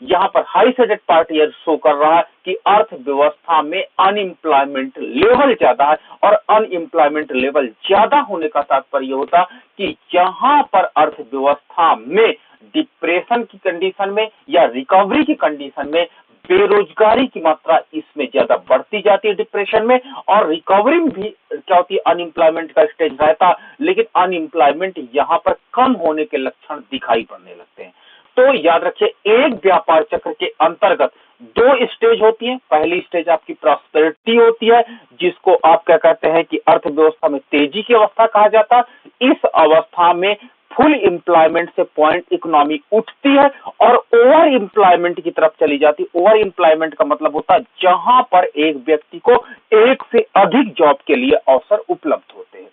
यहाँ पर high shaded part यह शो कर रहा है कि अर्थव्यवस्था में अनएम्प्लॉयमेंट लेवल ज्यादा है, और अनएम्प्लॉयमेंट लेवल ज्यादा होने का तात्पर्य होता कि जहां पर अर्थव्यवस्था में डिप्रेशन की कंडीशन में या रिकवरी की कंडीशन में बेरोजगारी की मात्रा इसमें ज्यादा बढ़ती जाती है डिप्रेशन में, और रिकवरी में भी क्या होती है, अनएम्प्लॉयमेंट का स्टेज रहता, लेकिन अनएम्प्लॉयमेंट यहां पर कम होने के लक्षण दिखाई पड़ने लगते हैं। तो याद रखिए, एक व्यापार चक्र के अंतर्गत दो स्टेज होती है। पहली स्टेज आपकी प्रॉस्पेरिटी होती है, जिसको आप क्या कहते हैं कि अर्थव्यवस्था में तेजी की अवस्था कहा जाता है। इस अवस्था में फुल एम्प्लॉयमेंट से पॉइंट इकोनॉमी उठती है और ओवर एम्प्लॉयमेंट की तरफ चली जाती है। ओवर एम्प्लॉयमेंट का मतलब होता है जहां पर एक व्यक्ति को एक से अधिक जॉब के लिए अवसर उपलब्ध होते हैं,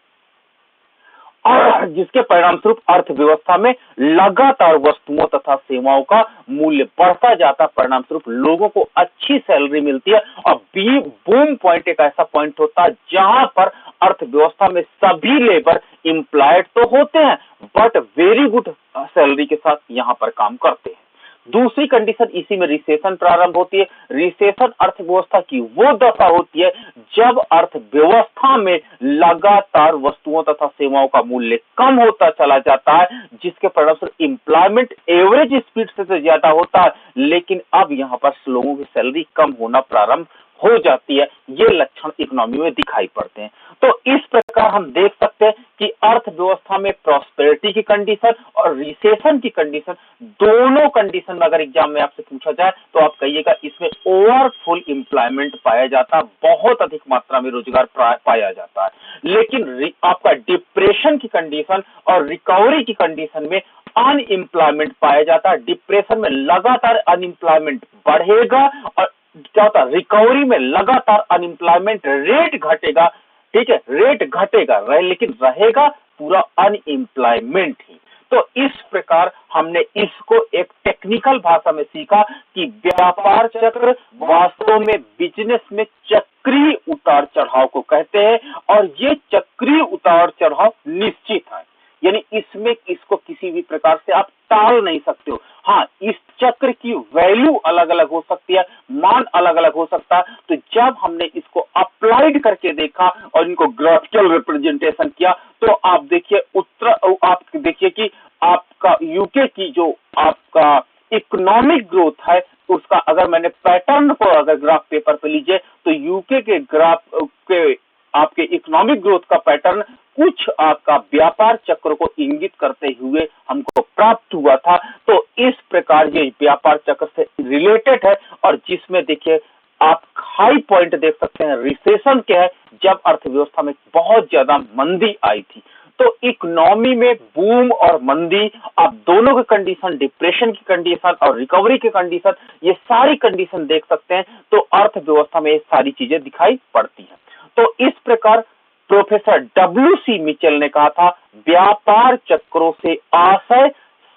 और जिसके परिणाम स्वरूप अर्थव्यवस्था में लगातार वस्तुओं तथा सेवाओं का मूल्य बढ़ता जाता, परिणाम स्वरूप लोगों को अच्छी सैलरी मिलती है। और बूम पॉइंट एक ऐसा पॉइंट होता है जहां पर अर्थव्यवस्था में सभी लेबर एम्प्लॉयड तो होते हैं, बट वेरी गुड सैलरी के साथ यहां पर काम करते हैं। दूसरी कंडीशन, इसी में रिसेशन प्रारंभ होती है। रिसेशन अर्थव्यवस्था की वो दशा होती है जब अर्थव्यवस्था में लगातार वस्तुओं तथा सेवाओं का मूल्य कम होता चला जाता है, जिसके परिणामस्वरूप एम्प्लॉयमेंट एवरेज स्पीड से तो ज्यादा होता है, लेकिन अब यहां पर लोगों की सैलरी कम होना प्रारंभ हो जाती है। ये लक्षण इकोनॉमी में दिखाई पड़ते हैं। तो इस प्रकार हम देख सकते हैं कि अर्थव्यवस्था में प्रॉस्पेरिटी की कंडीशन और रिसेशन की कंडीशन, दोनों कंडीशन में अगर एग्जाम में आपसे पूछा जाए तो आप कहिएगा इसमें ओवरफुल एम्प्लॉयमेंट पाया जाता है, बहुत अधिक मात्रा में रोजगार पाया जाता है। लेकिन आपका डिप्रेशन की कंडीशन और रिकवरी की कंडीशन में अनएम्प्लॉयमेंट पाया जाता है। डिप्रेशन में लगातार अनएम्प्लॉयमेंट बढ़ेगा, और क्या होता है, रिकवरी में लगातार अनएम्प्लॉयमेंट रेट घटेगा। ठीक है, रेट घटेगा लेकिन रहेगा पूरा अनएम्प्लॉयमेंट ही। तो इस प्रकार हमने इसको एक टेक्निकल भाषा में सीखा कि व्यापार चक्र वास्तव में बिजनेस में चक्रीय उतार चढ़ाव को कहते हैं, और ये चक्रीय उतार चढ़ाव निश्चित है, यानी इसमें इसको किसी भी प्रकार से आप टाल नहीं सकते हो। हाँ, इस चक्र की वैल्यू अलग अलग हो सकती है, मान अलग अलग हो सकता है। तो जब हमने इसको अप्लाइड करके देखा और इनको ग्राफिकल रिप्रेजेंटेशन किया, तो आप देखिए कि आपका यूके की जो आपका इकोनॉमिक ग्रोथ है, उसका अगर मैंने पैटर्न को अगर ग्राफ पेपर पे लीजिए, तो यूके के ग्राफ के आपके इकोनॉमिक ग्रोथ का पैटर्न कुछ आपका व्यापार चक्र को इंगित करते हुए हमको प्राप्त हुआ था। तो इस प्रकार ये व्यापार चक्र से रिलेटेड है, और जिसमें देखिए आप हाई पॉइंट देख सकते हैं रिसेशन के है, जब अर्थव्यवस्था में बहुत ज्यादा मंदी आई थी। तो इकोनॉमी में बूम और मंदी, आप दोनों की कंडीशन, डिप्रेशन की कंडीशन और रिकवरी की कंडीशन, ये सारी कंडीशन देख सकते हैं। तो अर्थव्यवस्था में ये सारी चीजें दिखाई पड़ती हैं। तो इस प्रकार प्रोफेसर डब्ल्यू.सी. मिचेल ने कहा था, व्यापार चक्रों से आशय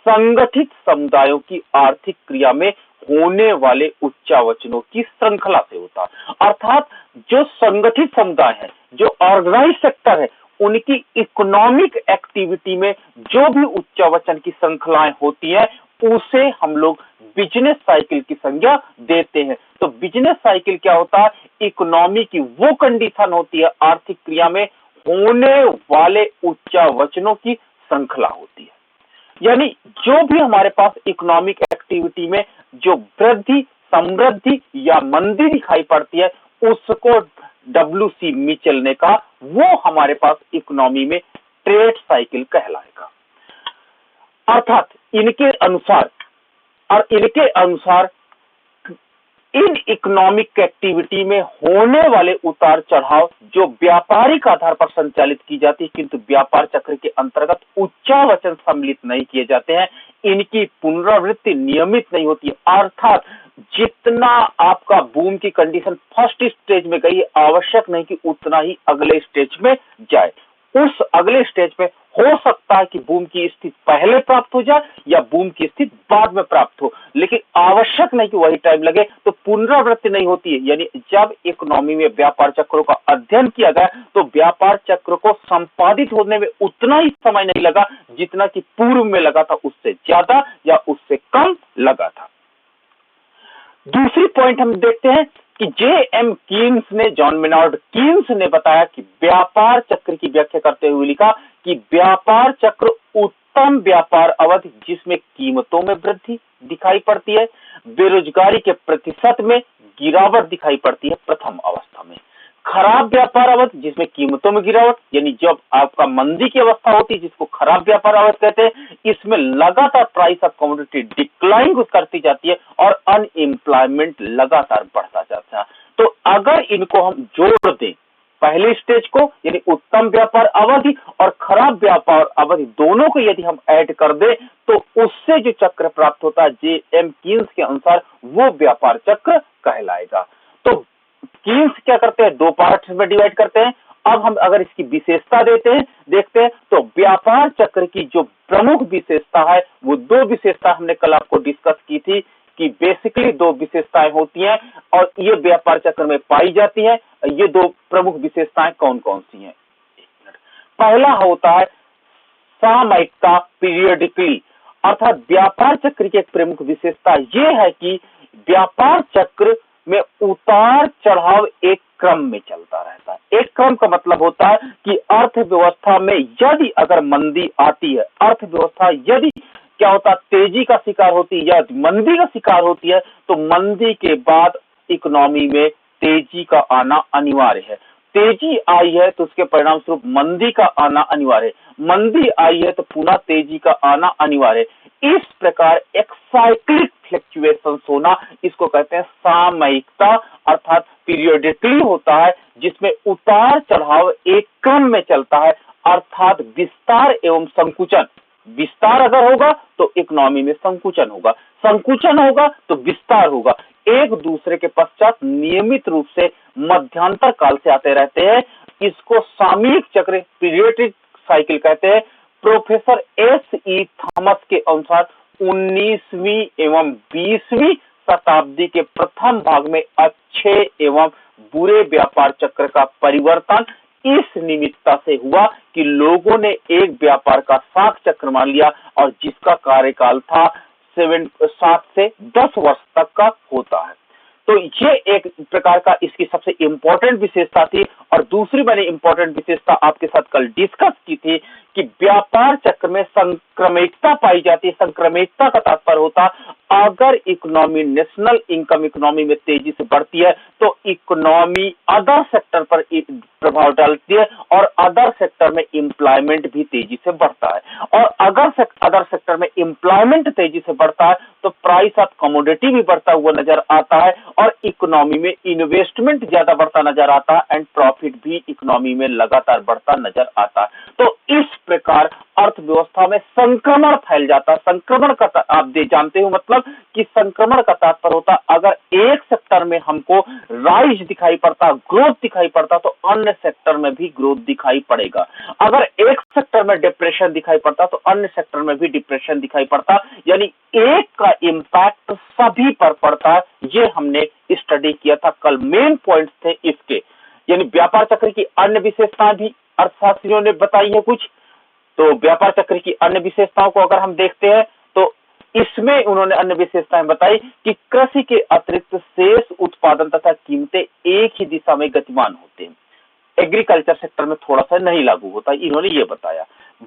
संगठित समुदायों की आर्थिक क्रिया में होने वाले उच्चावचनों की श्रृंखला से होता। अर्थात जो संगठित समुदाय है, जो ऑर्गेनाइज सेक्टर है, उनकी इकोनॉमिक एक्टिविटी में जो भी उच्चावचन की श्रृंखलाएं होती है, उसे हम लोग बिजनेस साइकिल की संज्ञा देते हैं। तो बिजनेस साइकिल क्या होता है, इकोनॉमी की वो कंडीशन होती है, आर्थिक क्रिया में होने वाले उच्चावचनों की श्रृंखला होती है। यानी जो भी हमारे पास इकोनॉमिक एक्टिविटी में जो वृद्धि, समृद्धि या मंदी दिखाई पड़ती है, उसको डब्ल्यू.सी. मिचेल ने कहा वो हमारे पास इकोनॉमी में ट्रेड साइकिल कहलाएगा। अर्थात इनके अनुसार इन इकोनॉमिक एक्टिविटी में होने वाले उतार चढ़ाव जो व्यापारिक आधार पर संचालित की जाती है, किंतु व्यापार चक्र के अंतर्गत उच्चावचन सम्मिलित नहीं किए जाते हैं, इनकी पुनरावृत्ति नियमित नहीं होती है। अर्थात जितना आपका बूम की कंडीशन फर्स्ट स्टेज में गई, आवश्यक नहीं कि उतना ही अगले स्टेज में जाए। उस अगले स्टेज में हो सकता है कि बूम की स्थिति पहले प्राप्त हो जाए या बूम की स्थिति बाद में प्राप्त हो, लेकिन आवश्यक नहीं कि वही टाइम लगे। तो पुनरावृत्ति नहीं होती है, यानी जब इकोनॉमी में व्यापार चक्रों का अध्ययन किया गया, तो व्यापार चक्र को संपादित होने में उतना ही समय नहीं लगा जितना कि पूर्व में लगा था, उससे ज्यादा या उससे कम लगा था। दूसरी पॉइंट हम देखते हैं कि जे.एम. कीन्स ने, जॉन मेनार्ड कीन्स ने बताया कि व्यापार चक्र की व्याख्या करते हुए लिखा कि व्यापार चक्र उत्तम व्यापार अवधि जिसमें कीमतों में वृद्धि दिखाई पड़ती है, बेरोजगारी के प्रतिशत में गिरावट दिखाई पड़ती है प्रथम अवस्था में। खराब व्यापार अवधि जिसमें कीमतों में गिरावट, यानी जब आपका मंदी की अवस्था होती है जिसको खराब व्यापार अवधि कहते हैं, इसमें लगातार प्राइस ऑफ कमोडिटी डिक्लाइन करती जाती है और अनएम्प्लॉयमेंट लगातार बढ़ता जाता है। तो अगर इनको हम जोड़ दें, पहले स्टेज को यानी उत्तम व्यापार अवधि और खराब व्यापार अवधि दोनों को यदि हम ऐड कर दें तो उससे जो चक्र प्राप्त होता है जे.एम. कीन्स के अनुसार वो व्यापार चक्र कहलाएगा। तो कीन्स क्या करते हैं, दो पार्ट में डिवाइड करते हैं। अब हम अगर इसकी विशेषता देखते हैं तो व्यापार चक्र की जो प्रमुख विशेषता है वो दो विशेषता हमने कल आपको डिस्कस की थी कि बेसिकली दो विशेषताएं होती हैं और ये व्यापार चक्र में पाई जाती है। ये दो प्रमुख विशेषताएं कौन कौन सी हैं? पहला होता है सामयिकता, पीरियडिकली, अर्थात व्यापार चक्र की एक प्रमुख विशेषता यह है कि व्यापार चक्र में उतार चढ़ाव एक क्रम में चलता रहता है। एक क्रम का मतलब होता है कि अर्थव्यवस्था में यदि अगर मंदी आती है, अर्थव्यवस्था यदि क्या होता है तेजी का शिकार होती है या मंदी का शिकार होती है, तो मंदी के बाद इकोनॉमी में तेजी का आना अनिवार्य है। तेजी आई है तो उसके परिणाम स्वरूप मंदी का आना अनिवार्य है, मंदी आई है तो पुनः तेजी का आना अनिवार्य है। इस प्रकार एक साइक्लिक फ्लक्चुएशन होना, इसको कहते हैं सामयिकता, अर्थात पीरियडिकली होता है जिसमें उतार चढ़ाव एक क्रम में चलता है, अर्थात विस्तार एवं संकुचन। विस्तार अगर होगा तो इकोनॉमी में संकुचन होगा, संकुचन होगा तो विस्तार होगा, एक दूसरे के पश्चात नियमित रूप से मध्यांतर काल से आते रहते हैं। इसको सामयिक चक्र, पीरियडिक साइकिल कहते हैं। प्रोफेसर एस.ई. थॉमस के अनुसार 19वीं एवं 20वीं शताब्दी के प्रथम भाग में अच्छे एवं बुरे व्यापार चक्र का परिवर्तन इस निमित्ता से हुआ कि लोगों ने एक व्यापार का साख चक्र मान लिया और जिसका कार्यकाल था 7 से 10 वर्ष तक का होता है। तो ये एक प्रकार का इसकी सबसे इंपॉर्टेंट विशेषता थी। और दूसरी मैंने इंपॉर्टेंट विशेषता आपके साथ कल डिस्कस की थी कि व्यापार चक्र में संक्रमिकता पाई जाती है। संक्रमिकता का तात्पर्य होता अगर इकोनॉमी नेशनल इनकम इकोनॉमी में तेजी से बढ़ती है तो इकोनॉमी अदर सेक्टर पर प्रभाव डालती है और अदर सेक्टर में एम्प्लॉयमेंट भी तेजी से बढ़ता है। और अगर अदर सेक्टर में एम्प्लॉयमेंट तेजी से बढ़ता है तो प्राइस ऑफ कमोडिटी भी बढ़ता हुआ नजर आता है और इकोनॉमी में इन्वेस्टमेंट ज्यादा बढ़ता नजर आता है एंड प्रॉफिट भी इकोनॉमी में लगातार बढ़ता नजर आता है। तो इस प्रकार अर्थव्यवस्था में संक्रमण फैल जाता है। संक्रमण का आप जानते हो मतलब कि संक्रमण का तात्पर्य होता अगर एक सेक्टर में हमको राइज दिखाई पड़ता, ग्रोथ दिखाई पड़ता तो अन्य सेक्टर में भी ग्रोथ दिखाई पड़ेगा। अगर एक सेक्टर में डिप्रेशन दिखाई पड़ता तो अन्य सेक्टर में भी डिप्रेशन दिखाई पड़ता, यानी एक का इंपैक्ट सभी पर पड़ता है। ये हमने स्टडी किया था कल, मेन पॉइंट्स थे इसके। यानी व्यापार चक्र की अन्य विशेषताएं भी अर्थशास्त्रियों ने बताई है कुछ। तो व्यापार चक्र की अन्य विशेषताओं को अगर हम देखते हैं तो इसमें उन्होंने अन्य विशेषताएं बताई कि कृषि के अतिरिक्त शेष उत्पादन तथा कीमतें एक ही दिशा में गतिमान होते हैं। एग्रीकल्चर सेक्टर में थोड़ा सा नहीं लागू होता, इन्होंने ये बताया।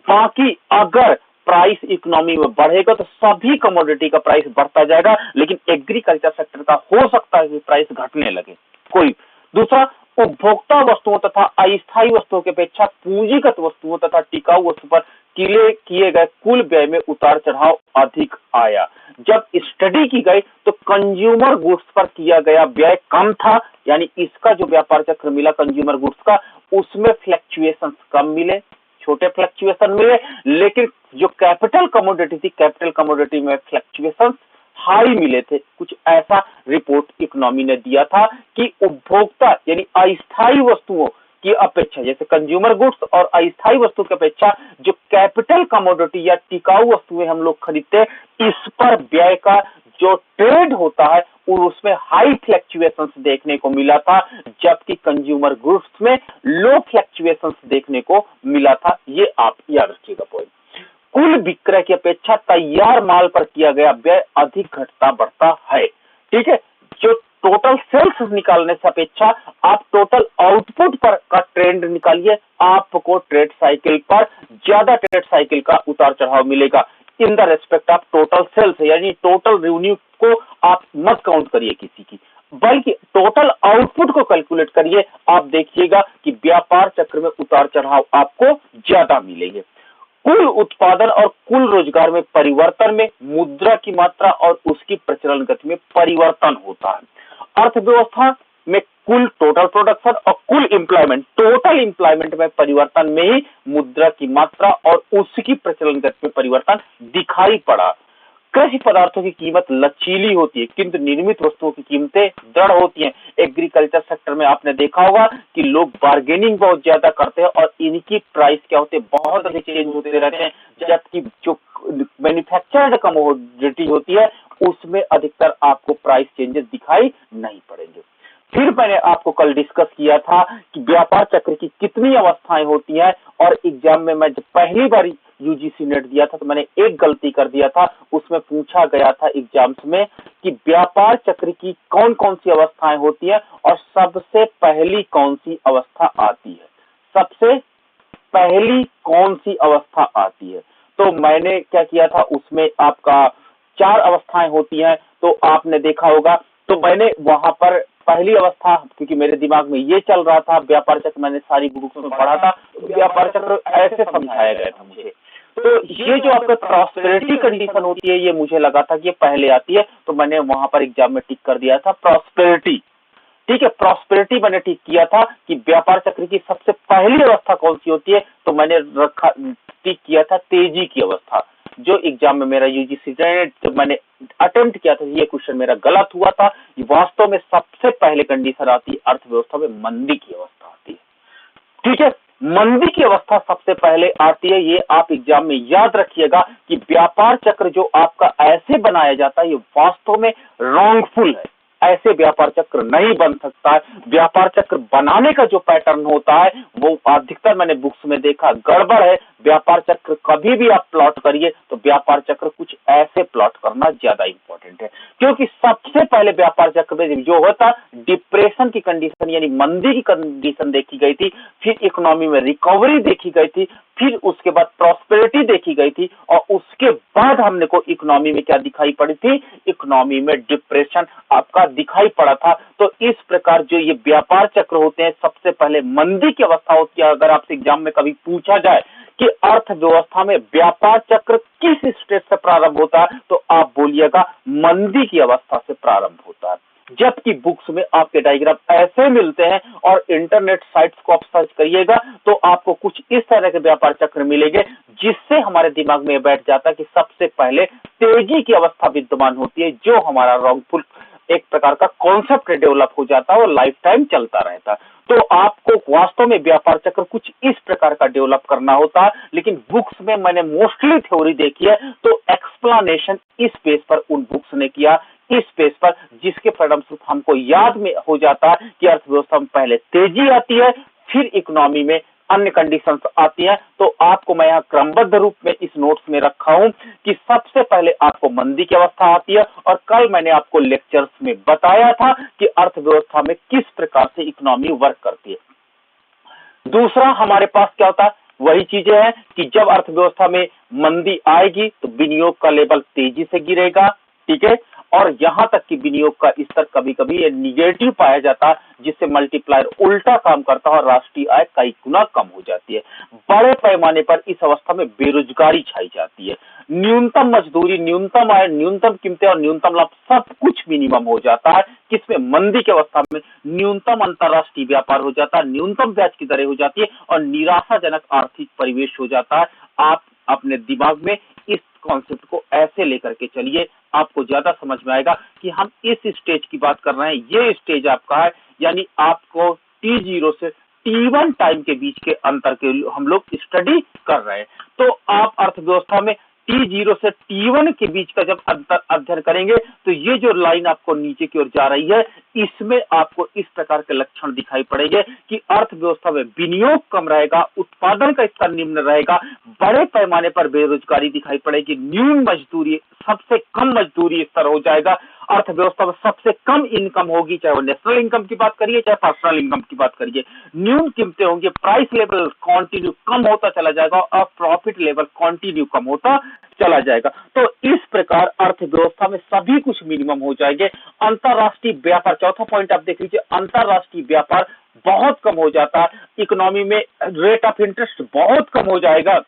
बाकी अगर प्राइस इकोनॉमी में बढ़ेगा तो सभी कमोडिटी का प्राइस बढ़ता जाएगा, लेकिन एग्रीकल्चर सेक्टर का हो सकता है कि प्राइस घटने लगे। कोई दूसरा, उपभोक्ता वस्तुओं तथा अस्थायी वस्तुओं की अपेक्षा पूंजीगत वस्तुओं तथा टिकाऊ वस्तु पर किए गए कुल व्यय में उतार चढ़ाव अधिक आया। जब स्टडी की गई तो कंज्यूमर गुड्स पर किया गया व्यय कम था, यानी इसका जो व्यापार चक्र मिला कंज्यूमर गुड्स का, उसमें फ्लक्चुएशन कम मिले, छोटे फ्लक्चुएशन मिले, लेकिन जो कैपिटल कमोडिटी थी, कैपिटल कमोडिटी में फ्लक्चुएशन हाई मिले थे। कुछ ऐसा रिपोर्ट इकोनॉमी ने दिया था कि उपभोक्ता यानी अस्थायी वस्तुओं की अपेक्षा, जैसे कंज्यूमर गुड्स और अस्थायी वस्तु की अपेक्षा जो कैपिटल कमोडिटी या टिकाऊ वस्तुएं हम लोग खरीदते हैं, इस पर व्यय का जो ट्रेड होता है उसमें हाई फ्लक्चुएशंस देखने को मिला था, जबकि कंज्यूमर गुड्स में लो फ्लक्चुएशंस देखने को मिला था। ये आप याद रखिएगा पॉइंट। कुल विक्रय की अपेक्षा तैयार माल पर किया गया व्यय अधिक घटता बढ़ता है। ठीक है, टोटल सेल्स निकालने से अपेक्षा आप टोटल आउटपुट पर का ट्रेंड निकालिए, आपको ट्रेड साइकिल पर ज्यादा ट्रेड साइकिल का उतार चढ़ाव मिलेगा in the respect of total sales. यानी टोटल रेवेन्यू को आप मत काउंट करिए किसी की, बल्कि टोटल आउटपुट को कैलकुलेट करिए। आप देखिएगा कि व्यापार चक्र में उतार चढ़ाव आपको ज्यादा मिलेंगे। कुल उत्पादन और कुल रोजगार में परिवर्तन में मुद्रा की मात्रा और उसकी प्रचलन गति में परिवर्तन होता है। अर्थव्यवस्था में कुल टोटल प्रोडक्शन और कुल एम्प्लॉयमेंट, टोटल एम्प्लॉयमेंट में परिवर्तन में ही मुद्रा की मात्रा और उसकी प्रचलन गति में परिवर्तन दिखाई पड़ा। कृषि पदार्थों की कीमत लचीली होती है किंतु निर्मित वस्तुओं की कीमतें दृढ़ होती हैं। एग्रीकल्चर सेक्टर में आपने देखा होगा कि लोग बार्गेनिंग बहुत ज्यादा करते हैं और इनकी प्राइस क्या होते हैं, बहुत अधिक चेंज होते रहते हैं, जबकि जो मैन्युफैक्चर्ड कमोडिटी होती है उसमें अधिकतर आपको प्राइस चेंजेस दिखाई नहीं पड़ेंगे। फिर मैंने आपको कल डिस्कस किया था कि व्यापार चक्र की कितनी अवस्थाएं होती हैं, और एग्जाम में मैं जब पहली बार यूजीसी नेट दिया था तो मैंने एक गलती कर दिया था। उसमें पूछा गया था एग्जाम्स में कि व्यापार चक्र की कौन कौन सी अवस्थाएं होती है और सबसे पहली कौन सी अवस्था आती है, सबसे पहली कौन सी अवस्था आती है। तो मैंने क्या किया था, उसमें आपका 4 अवस्थाएं होती हैं, तो आपने देखा होगा। तो मैंने वहां पर पहली अवस्था, क्योंकि मेरे दिमाग में ये चल रहा था, व्यापार चक्र मैंने सारी बुक्स में पढ़ा था, तो व्यापार चक्र ऐसे समझाया गया था मुझे। तो ये जो आपका प्रॉस्पेरिटी कंडीशन होती है, ये मुझे लगा था कि ये पहले आती है, तो मैंने वहां पर एग्जाम में टिक कर दिया था प्रॉस्पेरिटी। ठीक है, प्रॉस्पेरिटी मैंने टिक किया था कि व्यापार चक्र की सबसे पहली अवस्था कौन सी होती है, तो मैंने रखा टिक किया था तेजी की अवस्था। जो एग्जाम में मेरा यूजीसी तो मैंने अटेम्प्ट किया था, ये क्वेश्चन मेरा गलत हुआ था। वास्तव में सबसे पहले कंडीशन आती है अर्थव्यवस्था में मंदी की अवस्था आती है। ठीक है, मंदी की अवस्था सबसे पहले आती है, ये आप एग्जाम में याद रखिएगा कि व्यापार चक्र जो आपका ऐसे बनाया जाता है ये वास्तव में रॉन्गफुल है। ऐसे व्यापार चक्र नहीं बन सकता है। व्यापार चक्र बनाने का जो पैटर्न होता है वो अधिकतर मैंने बुक्स में देखा गड़बड़ है। व्यापार चक्र कभी भी आप प्लॉट करिए तो व्यापार चक्र कुछ ऐसे प्लॉट करना ज्यादा इंपॉर्टेंट है, क्योंकि सबसे पहले व्यापार चक्र में जो होता डिप्रेशन की कंडीशन यानी मंदी की कंडीशन देखी गई थी, फिर इकोनॉमी में रिकवरी देखी गई थी, फिर उसके बाद प्रॉस्पेरिटी देखी गई थी, और उसके बाद हमने को इकोनॉमी में क्या दिखाई पड़ी थी, इकोनॉमी में डिप्रेशन आपका दिखाई पड़ा था। तो इस प्रकार जो ये व्यापार चक्र होते हैं, सबसे पहले मंदी की अवस्था होती है। अगर आपसे एग्जाम में कभी पूछा जाए कि अर्थव्यवस्था में व्यापार चक्र किस स्टेज से प्रारंभ होता है, तो आप बोलिएगा मंदी की अवस्था से प्रारंभ होता है। जबकि बुक्स में आपके डायग्राम ऐसे मिलते हैं, और इंटरनेट साइट्स को आप सर्च करिएगा तो आपको कुछ इस तरह के व्यापार चक्र मिलेंगे, जिससे हमारे दिमाग में बैठ जाता है कि सबसे पहले तेजी की अवस्था विद्यमान होती है, जो हमारा रॉन्गफुल एक प्रकार का कॉन्सेप्ट डेवलप हो जाता है और लाइफ टाइम चलता रहता है। तो आपको वास्तव में व्यापार चक्र कुछ इस प्रकार का डेवलप करना होता है, लेकिन बुक्स में मैंने मोस्टली थ्योरी देखी है, तो एक्सप्लेनेशन इस पेज पर उन बुक्स ने किया, इस पेज पर, जिसके परिणामस्वरूप हमको याद में हो जाता है कि अर्थव्यवस्था में पहले तेजी आती है, फिर इकोनॉमी में अन्य कंडीशंस आती हैं। तो आपको मैं यहाँ क्रमबद्ध रूप में इस नोट्स में रखा हूं कि सबसे पहले आपको मंदी की अवस्था आती है, और कल मैंने आपको लेक्चर्स में बताया था कि अर्थव्यवस्था में किस प्रकार से इकोनॉमी वर्क करती है। दूसरा हमारे पास क्या होता है, वही चीजें हैं कि जब अर्थव्यवस्था में मंदी आएगी तो विनियोग का लेवल तेजी से गिरेगा। ठीक है, और यहां तक कि विनियोग का स्तर कभी कभी ये निगेटिव पाया जाता है, जिससे मल्टीप्लायर उल्टा काम करता है और राष्ट्रीय आय कई गुना कम हो जाती है। बड़े पैमाने पर इस अवस्था में बेरोजगारी छाई जाती है, न्यूनतम मजदूरी, न्यूनतम आय, न्यूनतम कीमतें और न्यूनतम लाभ सब कुछ मिनिमम हो जाता है। किसमें, मंदी की अवस्था में न्यूनतम अंतरराष्ट्रीय व्यापार हो जाता है, न्यूनतम ब्याज की दरें हो जाती है, और निराशाजनक आर्थिक परिवेश हो जाता है। आप अपने दिमाग में इस कॉन्सेप्ट को ऐसे लेकर के चलिए, आपको ज्यादा समझ में आएगा कि हम इस स्टेज की बात कर रहे हैं। ये स्टेज आपका है, यानी आपको T0 से T1 टाइम के बीच के अंतर के हम लोग स्टडी कर रहे हैं। तो आप अर्थव्यवस्था में T0 से T1 के बीच का जब अंतर अध्ययन करेंगे तो ये जो लाइन आपको नीचे की ओर जा रही है, इसमें आपको इस प्रकार के लक्षण दिखाई पड़ेंगे कि अर्थव्यवस्था में विनियोग कम रहेगा, उत्पादन का स्तर निम्न रहेगा, बड़े पैमाने पर बेरोजगारी दिखाई पड़ेगी, न्यून मजदूरी, सबसे कम मजदूरी स्तर हो जाएगा, अर्थव्यवस्था में सबसे कम इनकम होगी, चाहे वो नेशनल इनकम की बात करिए चाहे पर्सनल इनकम की बात करिए, न्यून कीमतें होंगी, प्राइस लेवल कंटिन्यू कम होता चला जाएगा और प्रॉफिट लेवल कंटिन्यू कम होता चला जाएगा। तो इस प्रकार अर्थव्यवस्था में सभी कुछ मिनिमम हो जाएंगे। अंतरराष्ट्रीय व्यापार, चौथा पॉइंट आप देख लीजिए, अंतरराष्ट्रीय व्यापार बहुत कम हो जाता है, इकोनॉमी में रेट ऑफ इंटरेस्ट बहुत कम हो जाएगा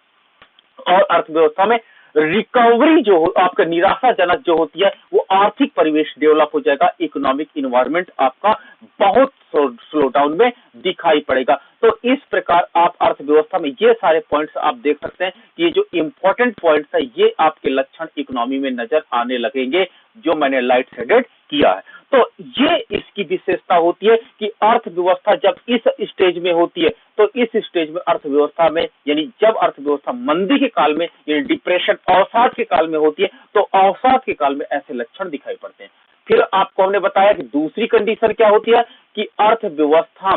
और अर्थव्यवस्था में रिकवरी जो आपका निराशाजनक जो होती है वो आर्थिक परिवेश डेवलप हो जाएगा, इकोनॉमिक इन्वायरमेंट आपका बहुत स्लो डाउन में दिखाई पड़ेगा। तो इस प्रकार आप अर्थव्यवस्था में ये सारे पॉइंट्स आप देख सकते हैं कि ये जो इंपॉर्टेंट पॉइंट्स है ये आपके लक्षण इकोनॉमी में नजर आने लगेंगे जो मैंने लाइट शेडेड किया है। तो ये इसकी विशेषता होती है कि अर्थव्यवस्था जब इस स्टेज में होती है तो इस स्टेज में अर्थव्यवस्था में यानी जब अर्थव्यवस्था मंदी के काल में यानी डिप्रेशन अवसाद के काल में होती है तो अवसाद के काल में ऐसे लक्षण दिखाई पड़ते हैं। फिर आपको हमने बताया कि दूसरी कंडीशन क्या होती है कि अर्थव्यवस्था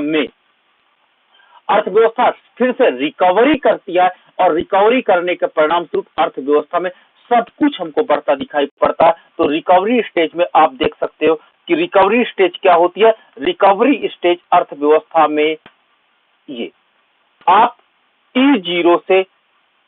फिर से रिकवरी करती है और रिकवरी करने के परिणाम स्वरूप अर्थव्यवस्था में सब कुछ हमको बढ़ता दिखाई पड़ता है। तो रिकवरी स्टेज में आप देख सकते हो कि रिकवरी स्टेज क्या होती है। रिकवरी स्टेज अर्थव्यवस्था में ये आप T0 से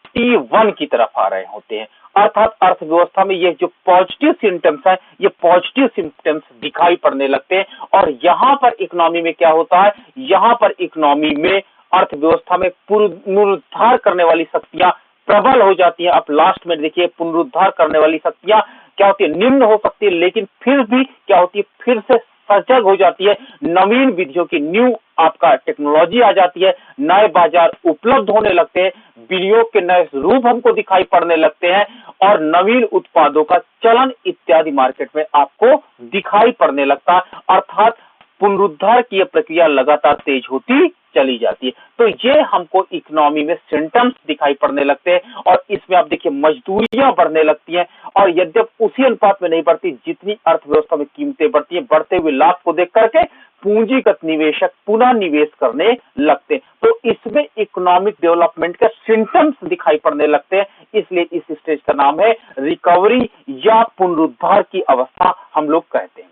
T1 की तरफ आ रहे होते हैं, अर्थात अर्थव्यवस्था में ये जो पॉजिटिव सिम्टम्स है ये पॉजिटिव सिम्टम्स दिखाई पड़ने लगते हैं। और यहां पर इकोनॉमी में क्या होता है, यहां पर इकोनॉमी में अर्थव्यवस्था में पुनरुद्धार करने वाली शक्तियां प्रबल हो जाती है। आप लास्ट में देखिए पुनरुद्धार करने वाली शक्तियां क्या होती है, निम्न हो सकती है लेकिन फिर भी क्या होती है, फिर से सजग हो जाती है, नवीन विधियों की न्यू आपका टेक्नोलॉजी आ जाती है, नए बाजार उपलब्ध होने लगते हैं, विनियोग के नए रूप हमको दिखाई पड़ने लगते हैं और नवीन उत्पादों का चलन इत्यादि मार्केट में आपको दिखाई पड़ने लगता है। अर्थात पुनरुद्धार की यह प्रक्रिया लगातार तेज होती चली जाती है। तो ये हमको इकोनॉमी में सिम्टम्स दिखाई पड़ने लगते हैं और इसमें आप देखिए मजदूरियां बढ़ने लगती हैं और यद्यप उसी अनुपात में नहीं बढ़ती जितनी अर्थव्यवस्था में कीमतें बढ़ती हैं, बढ़ते हुए लाभ को देख करके पूंजीगत निवेशक पुनः निवेश करने लगते हैं। तो इसमें इकोनॉमिक डेवलपमेंट के सिम्टम्स दिखाई पड़ने लगते हैं, इसलिए इस स्टेज का नाम है रिकवरी या पुनरुद्धार की अवस्था हम लोग कहते हैं।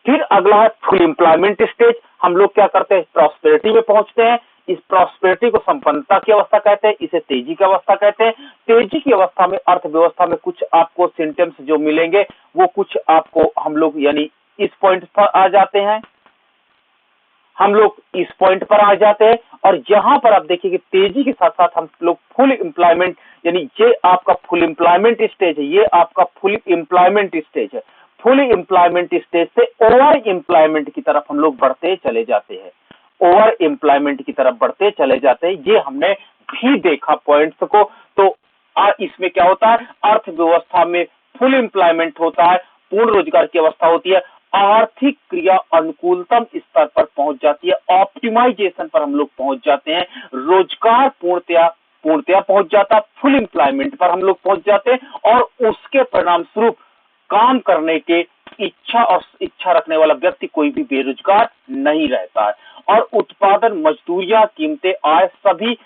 फिर अगला है फुल एम्प्लॉयमेंट स्टेज। हम लोग क्या करते हैं, प्रॉस्पेरिटी में पहुंचते हैं। इस प्रॉस्पेरिटी को संपन्नता की अवस्था कहते हैं, इसे तेजी की अवस्था कहते हैं। तेजी की अवस्था में अर्थव्यवस्था में कुछ आपको सिम्टम्स जो मिलेंगे वो कुछ आपको हम लोग यानी इस पॉइंट पर आ जाते हैं, हम लोग इस पॉइंट पर आ जाते हैं और यहां पर आप देखिए कि तेजी के साथ साथ हम लोग फुल एम्प्लॉयमेंट यानी ये आपका फुल एम्प्लॉयमेंट स्टेज है, ये आपका फुल एम्प्लॉयमेंट स्टेज है। फुल एम्प्लॉयमेंट स्टेज से ओवर एम्प्लॉयमेंट की तरफ हम लोग बढ़ते चले जाते हैं, ओवर एम्प्लॉयमेंट की तरफ बढ़ते चले जाते हैं। ये हमने भी देखा पॉइंट्स को। तो इसमें क्या होता है, अर्थव्यवस्था में फुल एम्प्लॉयमेंट होता है, पूर्ण रोजगार की अवस्था होती है, आर्थिक क्रिया अनुकूलतम स्तर पर पहुंच जाती है, ऑप्टिमाइजेशन पर हम लोग पहुंच जाते हैं, रोजगार पूर्णतया पहुंच जाता है, फुल एम्प्लॉयमेंट पर हम लोग पहुंच जाते हैं और उसके परिणाम स्वरूप काम करने के इच्छा रखने वाला व्यक्ति कोई भी बेरोजगार नहीं रहता है और उत्पादन, मजदूरियां, कीमतें, आय सभी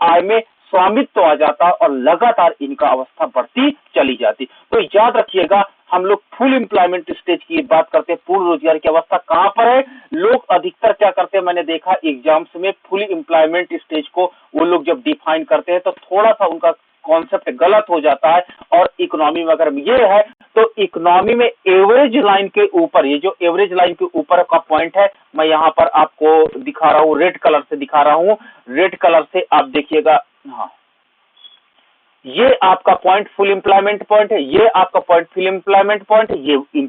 आय में स्वामित्व आ जाता और लगातार इनका अवस्था बढ़ती चली जाती। तो याद रखिएगा हम लोग फुल एम्प्लॉयमेंट स्टेज की बात करते हैं, पूर्ण रोजगार की अवस्था कहां पर है। लोग अधिकतर क्या करते हैं, मैंने देखा एग्जाम्स में फुल एम्प्लॉयमेंट स्टेज को वो लोग जब डिफाइन करते हैं तो थोड़ा सा उनका कॉन्सेप्ट गलत हो जाता है और इकोनॉमी में अगर ये है तो इकोनॉमी में एवरेज लाइन के ऊपर, ये जो एवरेज लाइन के ऊपर का पॉइंट है मैं यहां पर आपको दिखा रहा हूं, रेड कलर से दिखा रहा हूं, रेड कलर से आप देखिएगा, हाँ ये आपका पॉइंट फुल एम्प्लॉयमेंट पॉइंट है, ये आपका पॉइंट फुल एम्प्लॉयमेंट पॉइंट है, ये फुल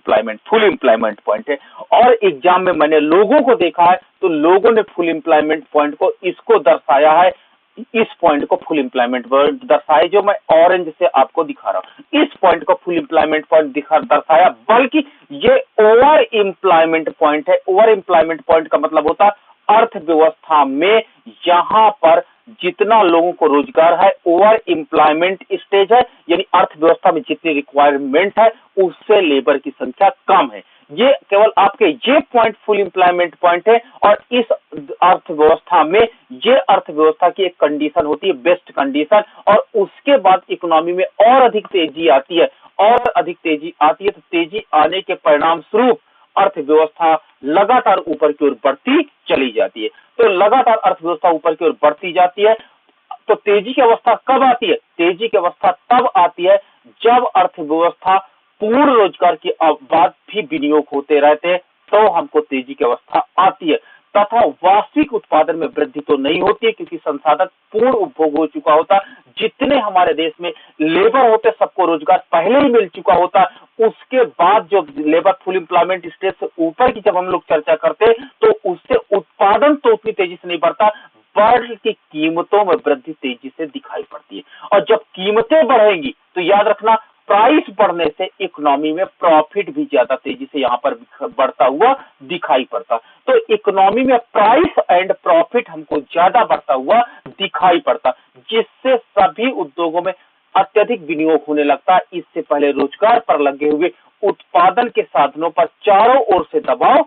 एम्प्लॉयमेंट पॉइंट है। और एग्जाम में मैंने लोगों को देखा है तो लोगों ने फुल एम्प्लॉयमेंट पॉइंट को इसको दर्शाया है, इस पॉइंट को फुल एम्प्लॉयमेंट पॉइंट दर्शाया जो मैं ऑरेंज से आपको दिखा रहा हूं, इस पॉइंट को फुल एम्प्लॉयमेंट पॉइंट दर्शाया, बल्कि ये ओवर एम्प्लॉयमेंट पॉइंट है। ओवर एम्प्लॉयमेंट पॉइंट का मतलब होता है अर्थव्यवस्था में यहां पर जितना लोगों को रोजगार है, ओवर एम्प्लॉयमेंट स्टेज है, यानी अर्थव्यवस्था में जितनी रिक्वायरमेंट है उससे लेबर की संख्या कम है। ये केवल आपके ये पॉइंट फुल एम्प्लॉयमेंट पॉइंट है, और इस अर्थव्यवस्था में ये अर्थव्यवस्था की एक कंडीशन होती है, बेस्ट कंडीशन, और उसके बाद इकोनॉमी में और अधिक तेजी आती है, और अधिक तेजी आती है, तो तेजी आने के परिणाम स्वरूप अर्थव्यवस्था लगातार ऊपर की ओर बढ़ती चली जाती है। तो लगातार अर्थव्यवस्था ऊपर की ओर बढ़ती जाती है। तो तेजी की अवस्था कब आती है? तेजी की अवस्था तब आती है जब अर्थव्यवस्था पूर्ण रोजगार की बाद भी विनियोग होते रहते हैं, तो हमको तेजी की अवस्था आती है। तथा वास्तविक उत्पादन में वृद्धि तो नहीं होती है, क्योंकि संसाधन पूर्ण उपभोग हो चुका होता। जितने हमारे देश में लेबर होते, सबको रोजगार पहले ही मिल चुका होता। उसके बाद जो लेबर फुल एम्प्लॉयमेंट स्टेज से ऊपर की जब हम लोग चर्चा करते, तो उससे उत्पादन तो उतनी तेजी से नहीं बढ़ता, बढ़ की कीमतों में वृद्धि तेजी से दिखाई पड़ती है। और जब कीमतें बढ़ेंगी तो याद रखना, प्राइस बढ़ने से इकोनॉमी में प्रॉफिट भी ज्यादा तेजी से यहां पर बढ़ता हुआ दिखाई पड़ता। तो इकोनॉमी में प्राइस एंड प्रॉफिट हमको ज्यादा बढ़ता हुआ दिखाई पड़ता, जिससे सभी उद्योगों में अत्यधिक विनियोग होने लगता है। इससे पहले रोजगार पर लगे हुए उत्पादन के साधनों पर चारों ओर से दबाव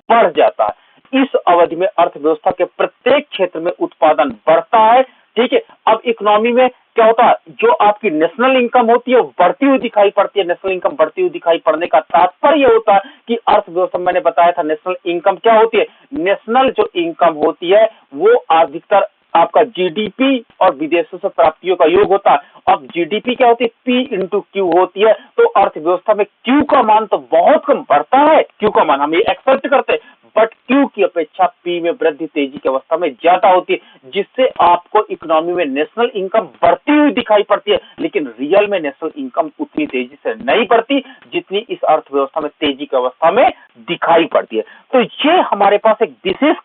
बढ़ जाता है। इस अवधि में अर्थव्यवस्था के प्रत्येक क्षेत्र में उत्पादन बढ़ता है। ठीक है, अब इकोनॉमी में क्या होता है, जो आपकी नेशनल इनकम होती है वो बढ़ती हुई दिखाई पड़ती है। नेशनल इनकम बढ़ती हुई दिखाई पड़ने का तात्पर्य होता है कि अर्थव्यवस्था, मैंने बताया था नेशनल इनकम क्या होती है। नेशनल जो इनकम होती है वो अधिकतर आपका जीडीपी और विदेशों से प्राप्तियों का योग होता है। अब जीडीपी क्या होती है, पी इंटू क्यू होती है। तो अर्थव्यवस्था में क्यू का मान तो बहुत कम बढ़ता है, क्यू का मान हम ये एक्सेप्ट करते हैं, बट क्यू की अपेक्षा पी में वृद्धि तेजी की अवस्था में ज्यादा होती है, जिससे आपको इकोनॉमी में नेशनल इनकम बढ़ती हुई दिखाई पड़ती है। लेकिन रियल में नेशनल इनकम उतनी तेजी से नहीं बढ़ती जितनी इस अर्थव्यवस्था में तेजी की अवस्था में दिखाई पड़ती है। तो ये हमारे पास एक विशेष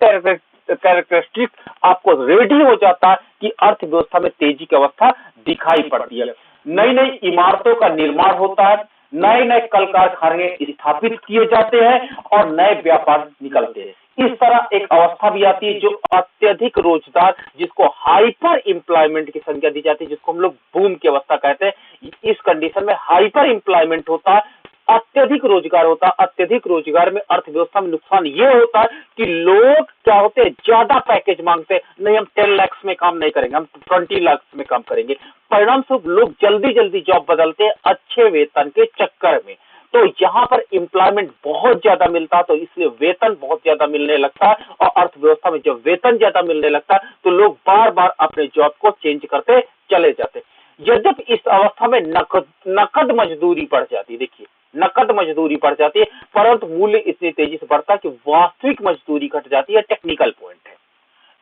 कैरेक्टरिस्टिक आपको रेडी हो जाता है कि अर्थव्यवस्था में तेजी की अवस्था दिखाई पड़ती है। नई नई इमारतों का निर्माण होता है, नए नए कल कारखाने स्थापित किए जाते हैं, और नए व्यापार निकलते हैं। इस तरह एक अवस्था भी आती है जो अत्यधिक रोजगार, जिसको हाइपर एम्प्लॉयमेंट की संख्या दी जाती है, जिसको हम लोग बूम की अवस्था कहते हैं। इस कंडीशन में हाइपर एम्प्लॉयमेंट होता है, अत्यधिक रोजगार होता है। अत्यधिक रोजगार में अर्थव्यवस्था में नुकसान ये होता है कि लोग क्या होते हैं, ज्यादा पैकेज मांगते हैं। नहीं, हम 10 लाख में काम नहीं करेंगे, हम 20 लाख में काम करेंगे। परिणाम स्वरूप लोग जल्दी जल्दी जॉब बदलते हैं अच्छे वेतन के चक्कर में। तो यहाँ पर एम्प्लॉयमेंट बहुत ज्यादा मिलता है, तो इसलिए वेतन बहुत ज्यादा मिलने लगता है। और अर्थव्यवस्था में जब वेतन ज्यादा मिलने लगता है तो लोग बार बार अपने जॉब को चेंज करते चले जाते। यद्यपि इस अवस्था में नकद मजदूरी बढ़ जाती है। देखिए, नकद मजदूरी बढ़ जाती है, परंतु मूल्य इतनी तेजी से बढ़ता है कि वास्तविक मजदूरी घट जाती है। टेक्निकल पॉइंट है,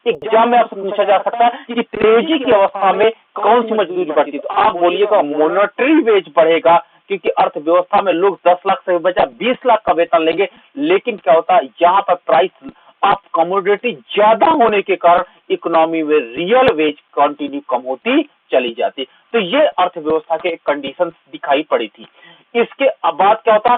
एग्जाम में आपसे पूछा जा सकता है कि तेजी की अवस्था में कौन सी मजदूरी बढ़ती है, तो आप बोलिएगा मॉनेटरी वेज बढ़ेगा, क्योंकि अर्थव्यवस्था में लोग 10 लाख से बचा 20 लाख का वेतन लेंगे। लेकिन क्या होता है, यहाँ पर प्राइस ऑफ कमोडिटी ज्यादा होने के कारण इकोनॉमी में रियल वेज कंटिन्यू कम होती चली जाती। तो ये अर्थव्यवस्था के कंडीशन दिखाई पड़ी थी। इसके बाद क्या होता,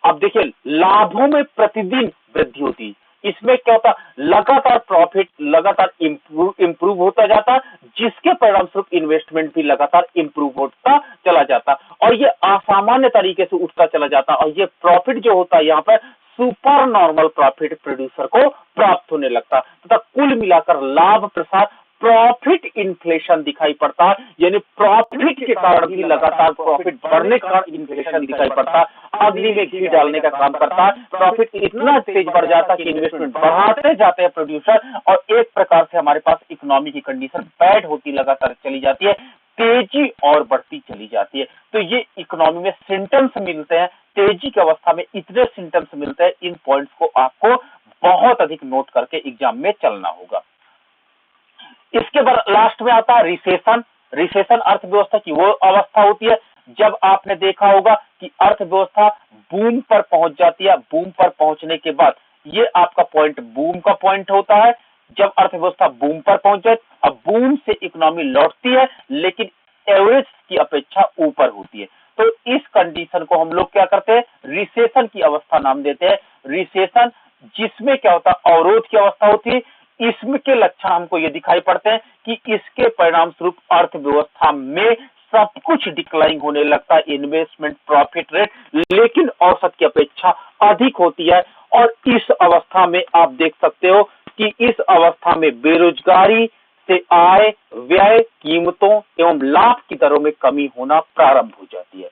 अब देखिए लाभों में प्रतिदिन वृद्धि होती। इसमें क्या होता, लगातार प्रॉफिट लगातार इंप्रूव होता जाता, जिसके परिणाम स्वरूप इन्वेस्टमेंट भी लगातार इंप्रूव होता चला जाता, और ये असामान्य तरीके से उठता चला जाता। और ये प्रॉफिट जो होता है यहाँ पर सुपर नॉर्मल प्रॉफिट प्रोड्यूसर को प्राप्त होने लगता, तथा कुल मिलाकर लाभ प्रसार प्रॉफिट इन्फ्लेशन दिखाई पड़ता है। यानी प्रॉफिट के कारण भी लगातार प्रॉफिट बढ़ने का इन्फ्लेशन दिखाई पड़ता है, अग्नि में घी डालने का काम करता है। प्रॉफिट इतना तेज बढ़ जाता है कि इन्वेस्टमेंट बढ़ाते जाते हैं प्रोड्यूसर, और एक प्रकार से हमारे पास इकोनॉमी की कंडीशन बैड होती लगातार चली जाती है, तेजी और बढ़ती चली जाती है। तो ये इकोनॉमी में सिम्टम्स मिलते हैं, तेजी की अवस्था में इतने सिम्टम्स मिलते हैं। इन पॉइंट्स को आपको बहुत अधिक नोट करके एग्जाम में चलना होगा। इसके बाद लास्ट में आता है रिसेशन। रिसेशन अर्थव्यवस्था की वो अवस्था होती है जब आपने देखा होगा कि अर्थव्यवस्था बूम पर पहुंच जाती है। बूम पर पहुंचने के बाद ये आपका पॉइंट बूम का पॉइंट होता है। जब अर्थव्यवस्था बूम पर पहुंच जाए, अब बूम से इकोनॉमी लौटती है, लेकिन एवरेज की अपेक्षा ऊपर होती है। तो इस कंडीशन को हम लोग क्या करते हैं, रिसेशन की अवस्था नाम देते हैं। रिसेशन जिसमें क्या होता है, अवरोध की अवस्था होती है। इसमें के लक्षण हमको ये दिखाई पड़ते हैं कि इसके परिणाम स्वरूप अर्थव्यवस्था में सब कुछ डिक्लाइन होने लगता है, इन्वेस्टमेंट प्रॉफिट रेट लेकिन औसत की अपेक्षा अधिक होती है। और इस अवस्था में आप देख सकते हो कि इस अवस्था में बेरोजगारी से आय, व्यय, कीमतों एवं लाभ की दरों में कमी होना प्रारंभ हो जाती है।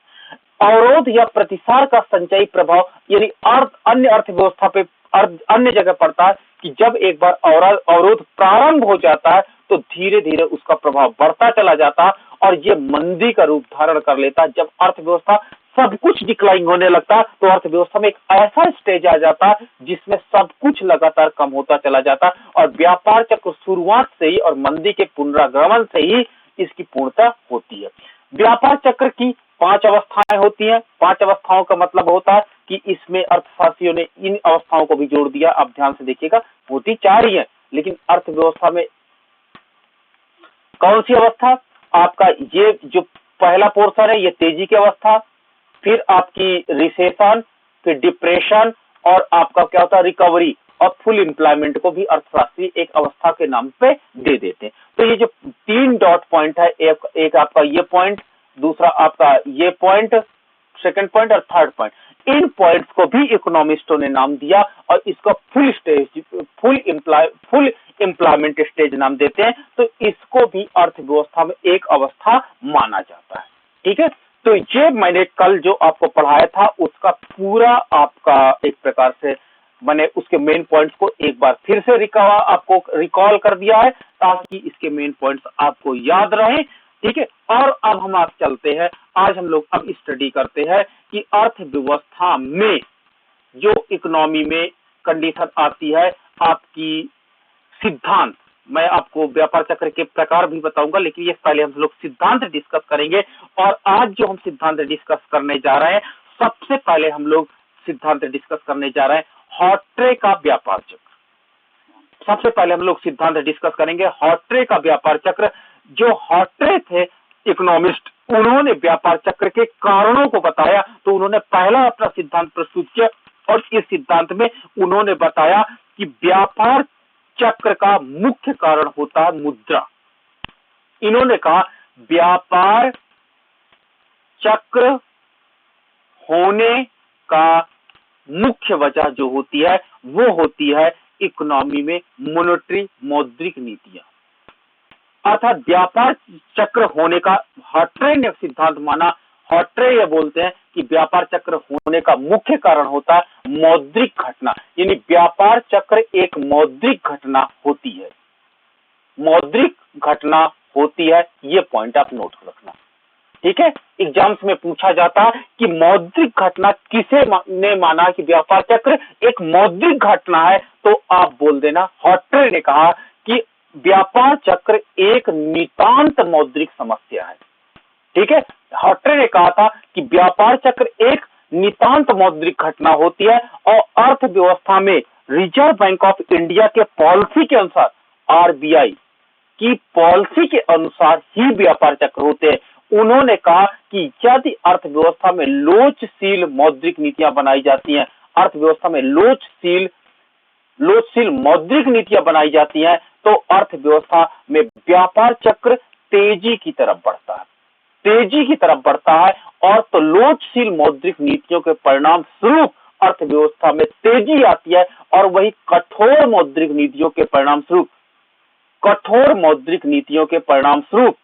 अवरोध या प्रतिसार का संचयी प्रभाव यानी अन्य अर्थव्यवस्था पे अन्य जगह पड़ता है कि जब एक बार अवरोध प्रारंभ हो जाता है तो धीरे धीरे उसका प्रभाव बढ़ता चला जाता है और ये मंदी का रूप धारण कर लेता है। जब अर्थव्यवस्था सब कुछ डिक्लाइन होने लगता है तो अर्थव्यवस्था में एक ऐसा स्टेज आ जाता है जिसमें सब कुछ लगातार कम होता चला जाता है और व्यापार चक्र शुरुआत से ही और मंदी के पुनरागमन से ही इसकी पूर्णता होती है। व्यापार चक्र की 5 अवस्थाएं होती हैं। 5 अवस्थाओं का मतलब होता है कि इसमें अर्थशास्त्रियों ने इन अवस्थाओं को भी जोड़ दिया। आप ध्यान से देखिएगा, होती 4 ही है लेकिन अर्थव्यवस्था में कौन सी अवस्था? आपका ये जो पहला पोर्शन है ये तेजी की अवस्था, फिर आपकी रिसेशन, फिर डिप्रेशन और आपका क्या होता है रिकवरी और फुल एम्प्लॉयमेंट को भी अर्थशास्त्री एक अवस्था के नाम पे दे देते हैं। तो ये जो 3 डॉट पॉइंट है, एक आपका ये पॉइंट, दूसरा आपका ये पॉइंट, सेकंड पॉइंट और थर्ड पॉइंट, इन पॉइंट्स को भी इकोनॉमिस्टों ने नाम दिया और इसका फुल एम्प्लॉयमेंट स्टेज नाम देते हैं। तो इसको भी अर्थव्यवस्था में एक अवस्था माना जाता है। ठीक है, तो ये मैंने कल जो आपको पढ़ाया था उसका पूरा आपका एक प्रकार से मैंने उसके मेन पॉइंट्स को एक बार फिर से आपको रिकॉल कर दिया है ताकि इसके मेन पॉइंट्स आपको याद रहें। ठीक है, और अब हम आप चलते हैं, आज हम लोग अब स्टडी करते हैं कि अर्थव्यवस्था में जो इकोनॉमी में कंडीशन आती है आपकी सिद्धांत, मैं आपको व्यापार चक्र के प्रकार भी बताऊंगा लेकिन ये पहले हम लोग सिद्धांत डिस्कस करेंगे। और आज जो हम सिद्धांत डिस्कस करने जा रहे हैं, सबसे पहले हम लोग सिद्धांत डिस्कस करने जा रहे हैं हॉट्रे का व्यापार चक्र। सबसे पहले हम लोग सिद्धांत डिस्कस करेंगे हॉट्रे का व्यापार चक्र। जो हॉट्रे थे इकोनॉमिस्ट, उन्होंने व्यापार चक्र के कारणों को बताया। तो उन्होंने पहला अपना सिद्धांत प्रस्तुत किया और इस सिद्धांत में उन्होंने बताया कि व्यापार चक्र का मुख्य कारण होता है मुद्रा। इन्होंने कहा व्यापार चक्र होने का मुख्य वजह जो होती है वो होती है इकोनॉमी में मॉनेटरी मौद्रिक नीतियां। अर्थात व्यापार चक्र होने का हॉट्रे ने सिद्धांत माना। हॉट्रे ये बोलते हैं कि व्यापार चक्र होने का मुख्य कारण होता है मौद्रिक घटना, यानी व्यापार चक्र एक मौद्रिक घटना होती है। मौद्रिक घटना होती है, ये पॉइंट आप नोट रखना। ठीक है, एग्जाम्स में पूछा जाता है कि मौद्रिक घटना किसे ने माना कि व्यापार चक्र एक मौद्रिक घटना है, तो आप बोल देना हॉट्रे ने कहा कि व्यापार चक्र एक नितांत मौद्रिक समस्या है। ठीक है, हॉट्रे ने कहा था कि व्यापार चक्र एक नितांत मौद्रिक घटना होती है और अर्थव्यवस्था में रिजर्व बैंक ऑफ इंडिया के पॉलिसी के अनुसार, आरबीआई की पॉलिसी के अनुसार ही व्यापार चक्र होते हैं। उन्होंने कहा कि यदि अर्थव्यवस्था में लोचशील मौद्रिक नीतियां बनाई जाती हैं, अर्थव्यवस्था में लोचशील मौद्रिक नीतियां बनाई जाती हैं तो अर्थव्यवस्था में व्यापार चक्र तेजी की तरफ बढ़ता है और तो लोचशील मौद्रिक नीतियों के परिणाम स्वरूप अर्थव्यवस्था में तेजी आती है और वही कठोर मौद्रिक नीतियों के परिणाम स्वरूप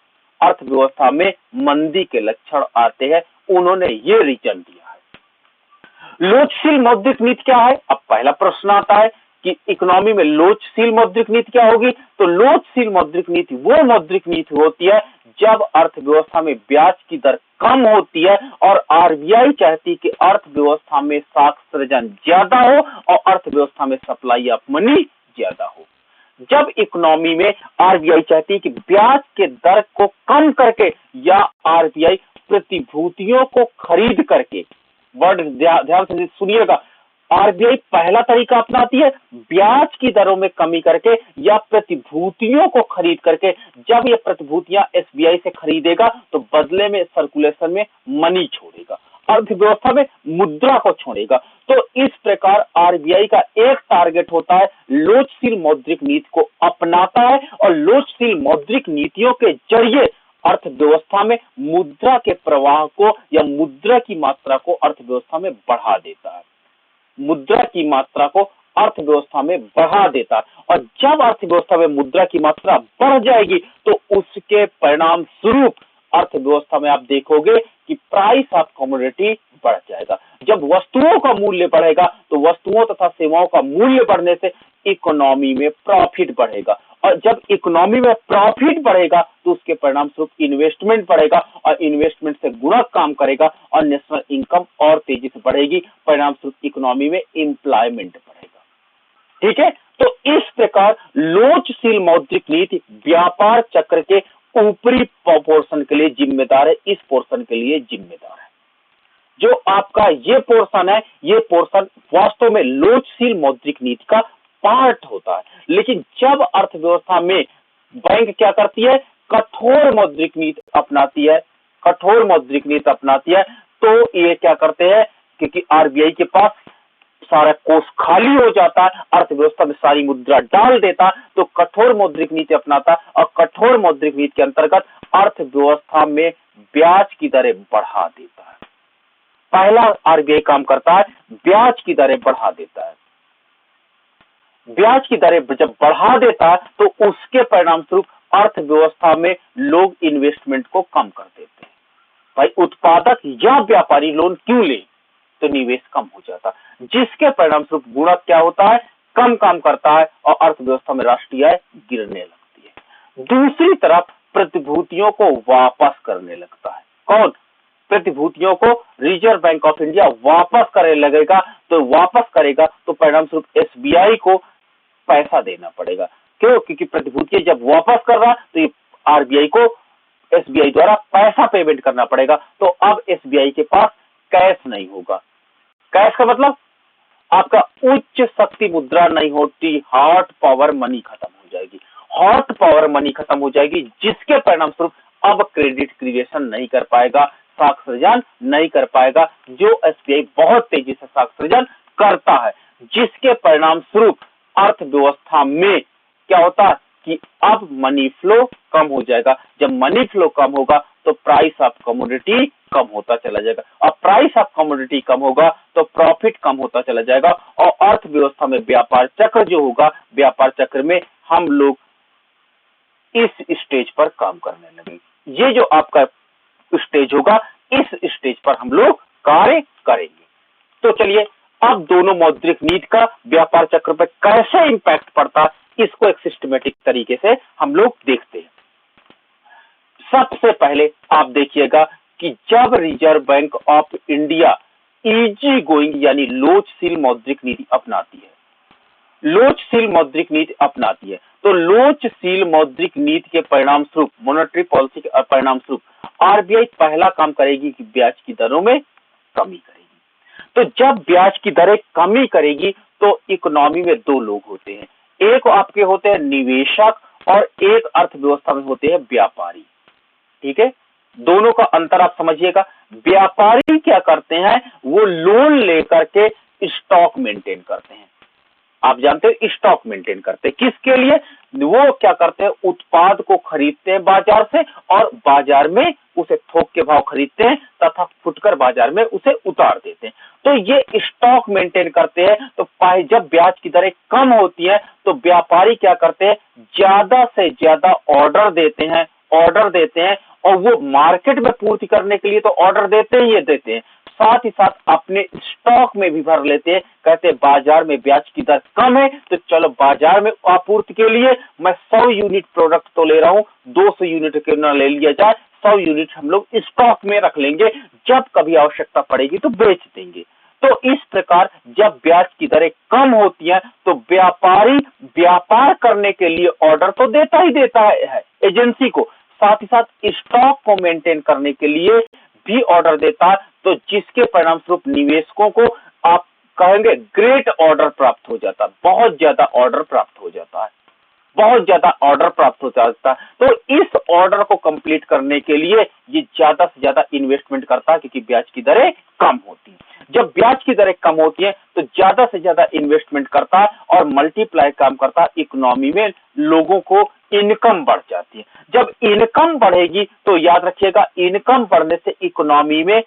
अर्थव्यवस्था में मंदी के लक्षण आते हैं। उन्होंने ये रीजन दिया है। लोचशील मौद्रिक नीति क्या है? अब पहला प्रश्न आता है कि इकोनॉमी में लोचशील मौद्रिक नीति क्या होगी? तो लोचशील मौद्रिक नीति वो मौद्रिक नीति होती है जब अर्थव्यवस्था में ब्याज की दर कम होती है और आरबीआई चाहती है कि अर्थव्यवस्था में साख सृजन ज्यादा हो और अर्थव्यवस्था में सप्लाई ऑफ मनी ज्यादा हो। जब इकोनॉमी में आरबीआई चाहती है कि ब्याज के दर को कम करके या आरबीआई प्रतिभूतियों को खरीद करके, वर्ड ध्यान से सुनिएगा, आरबीआई पहला तरीका अपनाती है ब्याज की दरों में कमी करके या प्रतिभूतियों को खरीद करके। जब ये प्रतिभूतियां एसबीआई से खरीदेगा तो बदले में सर्कुलेशन में मनी छोड़ेगा, अर्थव्यवस्था में मुद्रा को छोड़ेगा। तो इस प्रकार आरबीआई का एक टारगेट होता है लोचशील मौद्रिक नीति को अपनाता है और लोचशील मौद्रिक नीतियों के जरिए अर्थव्यवस्था में मुद्रा के प्रवाह को या मुद्रा की मात्रा को अर्थव्यवस्था में बढ़ा देता है, मुद्रा की मात्रा को अर्थव्यवस्था में बढ़ा देता है। और जब अर्थव्यवस्था में मुद्रा की मात्रा बढ़ जाएगी तो उसके परिणाम स्वरूप अर्थव्यवस्था में आप देखोगे कि प्राइस ऑफ कमोडिटी बढ़ जाएगा। जब वस्तुओं का मूल्य बढ़ेगा तो वस्तुओं तथा सेवाओं का मूल्य बढ़ने से इकोनॉमी में प्रॉफिट बढ़ेगा, और जब इकोनॉमी में प्रॉफिट बढ़ेगा तो उसके परिणाम स्वरूप इन्वेस्टमेंट बढ़ेगा, और इन्वेस्टमेंट से गुणक काम करेगा और नेशनल इनकम और तेजी से बढ़ेगी, परिणाम स्वरूप इकोनॉमी में एम्प्लॉयमेंट बढ़ेगा। ठीक है, तो इस प्रकार लोचशील मौद्रिक नीति व्यापार चक्र के ऊपरी पोर्शन के लिए जिम्मेदार है, इस पोर्शन के लिए जिम्मेदार है। जो आपका ये पोर्शन है, ये पोर्शन वास्तव में लोचशील मौद्रिक नीति का पार्ट होता है। लेकिन जब अर्थव्यवस्था में बैंक क्या करती है, कठोर मौद्रिक नीति अपनाती है, कठोर मौद्रिक नीति अपनाती है, तो ये क्या करते हैं, क्योंकि आरबीआई के पास सारा कोष खाली हो जाता है, अर्थव्यवस्था में सारी मुद्रा डाल देता, तो कठोर मौद्रिक नीति अपनाता, और कठोर मौद्रिक नीति के अंतर्गत अर्थव्यवस्था में ब्याज की दरें बढ़ा देता है। पहला आरबीआई काम करता है, ब्याज की दरें बढ़ा देता है। ब्याज की दरें जब बढ़ा देता है तो उसके परिणाम स्वरूप अर्थव्यवस्था में लोग इन्वेस्टमेंट को कम कर देते हैं। भाई उत्पादक या व्यापारी लोन क्यों ले, तो निवेश कम हो जाता है, जिसके परिणाम स्वरूप गुणक क्या होता है, कम काम करता है, और अर्थव्यवस्था में राष्ट्रीय आय गिरने लगती है। दूसरी तरफ प्रतिभूतियों को वापस करने लगता है। कौन? प्रतिभूतियों को रिजर्व बैंक ऑफ इंडिया वापस करने लगेगा, तो वापस करेगा तो परिणाम स्वरूप एसबीआई को पैसा देना पड़ेगा। क्यों? क्योंकि प्रतिभूतियां जब वापस कर रहा तो आरबीआई को एसबीआई द्वारा पैसा पेमेंट करना पड़ेगा, तो अब एसबीआई के पास कैश नहीं होगा। कैश का मतलब आपका उच्च शक्ति मुद्रा नहीं होती, हॉट पावर मनी खत्म हो जाएगी, हॉट पावर मनी खत्म हो जाएगी, जिसके परिणाम स्वरूप अब क्रेडिट क्रिएशन नहीं कर पाएगा, साख सृजन नहीं कर पाएगा, जो एसबीआई बहुत तेजी से साख सृजन करता है, जिसके परिणाम स्वरूप अर्थव्यवस्था में क्या होता है कि अब मनी फ्लो कम हो जाएगा। जब मनी फ्लो कम होगा तो प्राइस ऑफ कमोडिटी कम होता चला जाएगा, और प्राइस ऑफ कमोडिटी कम होगा तो प्रॉफिट कम होता चला जाएगा, और अर्थव्यवस्था में व्यापार चक्र जो होगा, व्यापार चक्र में हम लोग इस स्टेज पर काम करने लगेंगे। ये जो आपका स्टेज होगा, इस स्टेज पर हम लोग कार्य करेंगे। तो चलिए अब दोनों मौद्रिक नीति का व्यापार चक्र पर कैसे इंपैक्ट पड़ता है, इसको एक सिस्टमेटिक तरीके से हम लोग देखते हैं। सबसे पहले आप देखिएगा कि जब reserve bank of India easy going यानी लोचशील मौद्रिक नीति अपनाती है, लोचशील मौद्रिक नीति अपनाती है, तो लोचशील मौद्रिक नीति के परिणाम स्वरूप, मॉनेटरी पॉलिसी के परिणाम स्वरूप आरबीआई पहला काम करेगी कि ब्याज की दरों में कमी करेगी। तो जब ब्याज की दरें कमी करेगी तो इकोनॉमी में दो लोग होते हैं, एक आपके होते हैं निवेशक और एक अर्थव्यवस्था में होते हैं व्यापारी। ठीक है, दोनों का अंतर आप समझिएगा। व्यापारी क्या करते हैं, वो लोन लेकर के स्टॉक मेंटेन करते हैं। आप जानते हो स्टॉक मेंटेन करते हैं किसके लिए, वो क्या करते हैं, उत्पाद को खरीदते हैं बाजार से और बाजार में उसे थोक के भाव खरीदते हैं तथा फुटकर बाजार में उसे उतार देते हैं। तो ये स्टॉक मेंटेन करते हैं। तो जब ब्याज की दरें कम होती है तो व्यापारी क्या करते हैं, ज्यादा से ज्यादा ऑर्डर देते हैं, ऑर्डर देते हैं, और वो मार्केट में पूर्ति करने के लिए तो ऑर्डर देते ही देते हैं, साथ ही साथ अपने स्टॉक में भी भर लेते हैं। कहते हैं बाजार में ब्याज की दर कम है तो चलो बाजार में आपूर्ति के लिए मैं 100 यूनिट प्रोडक्ट तो ले रहा हूं, 200 यूनिट क्यों ना ले लिया जाए, 100 यूनिट हम लोग स्टॉक में रख लेंगे, जब कभी आवश्यकता पड़ेगी तो बेच देंगे। तो इस प्रकार जब ब्याज की दरें कम होती हैं तो व्यापारी व्यापार करने के लिए ऑर्डर तो देता ही देता है एजेंसी को, साथ ही साथ स्टॉक को मेंटेन करने के लिए भी ऑर्डर देता है। तो जिसके परिणाम स्वरूप निवेशकों को आप कहेंगे ग्रेट ऑर्डर प्राप्त हो जाता है, बहुत ज्यादा ऑर्डर प्राप्त हो जाता है। बहुत ज्यादा ऑर्डर प्राप्त हो जाता है। तो इस ऑर्डर को कंप्लीट करने के लिए ये ज्यादा से ज्यादा इन्वेस्टमेंट करता है, क्योंकि ब्याज की दरें कम होती है। जब ब्याज की दरें कम होती है तो ज्यादा से ज्यादा इन्वेस्टमेंट करता है और मल्टीप्लाई काम करता है, इकोनॉमी में लोगों को इनकम बढ़ जाती है। जब इनकम बढ़ेगी तो याद रखिएगा, इनकम बढ़ने से इकोनॉमी में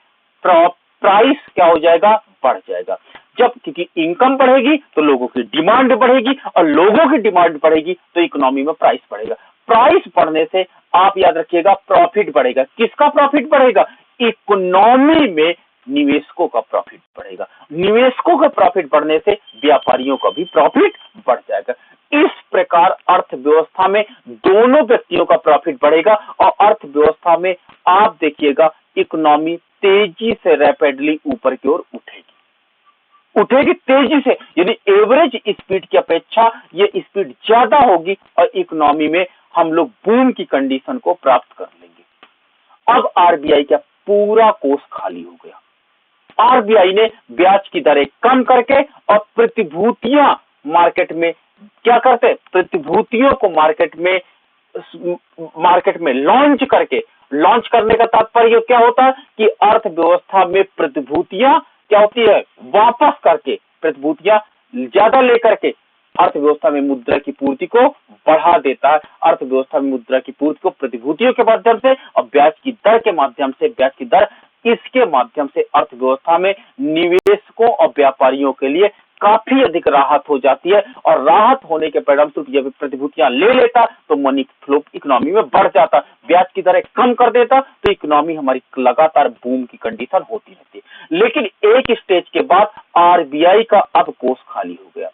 प्राइस क्या हो जाएगा, बढ़ जाएगा। जब क्योंकि इनकम बढ़ेगी तो लोगों की डिमांड बढ़ेगी, और लोगों की डिमांड बढ़ेगी तो इकोनॉमी में प्राइस बढ़ेगा। प्राइस बढ़ने से आप याद रखिएगा प्रॉफिट बढ़ेगा। किसका प्रॉफिट बढ़ेगा? इकोनॉमी में निवेशकों का प्रॉफिट बढ़ेगा। निवेशकों का प्रॉफिट बढ़ने से व्यापारियों का भी प्रॉफिट बढ़ जाएगा। इस प्रकार अर्थव्यवस्था में दोनों व्यक्तियों का प्रॉफिट बढ़ेगा, और अर्थव्यवस्था में आप देखिएगा इकोनॉमी तेजी से रैपिडली ऊपर की ओर उठेगी तेजी से, यानी एवरेज स्पीड की अपेक्षा ये स्पीड ज्यादा होगी, और इकोनॉमी में हम लोग बूम की कंडीशन को प्राप्त कर लेंगे। अब आरबीआई का पूरा कोष खाली हो गया। आरबीआई ने ब्याज की दरें कम करके और प्रतिभूतियां मार्केट में क्या करते, प्रतिभूतियों को मार्केट में लॉन्च करने का तात्पर्य क्या होता है कि अर्थव्यवस्था में प्रतिभूतियां क्या होती है, वापस करके प्रतिभूतियां ज्यादा लेकर के अर्थव्यवस्था में मुद्रा की पूर्ति को बढ़ा देता है। अर्थव्यवस्था में मुद्रा की पूर्ति को प्रतिभूतियों के माध्यम से और ब्याज की दर के माध्यम से, ब्याज की दर इसके माध्यम से अर्थव्यवस्था में निवेशकों और व्यापारियों के लिए काफी अधिक राहत हो जाती है, और राहत होने के परिणामस्वरूप जब प्रतिभूतियां ले लेता तो मनी फ्लो इकोनॉमी में बढ़ जाता। ब्याज की दरें कम कर देता तो इकोनॉमी हमारी लगातार बूम की कंडीशन होती रहती है। लेकिन एक स्टेज के बाद आरबीआई का अब कोष खाली हो गया।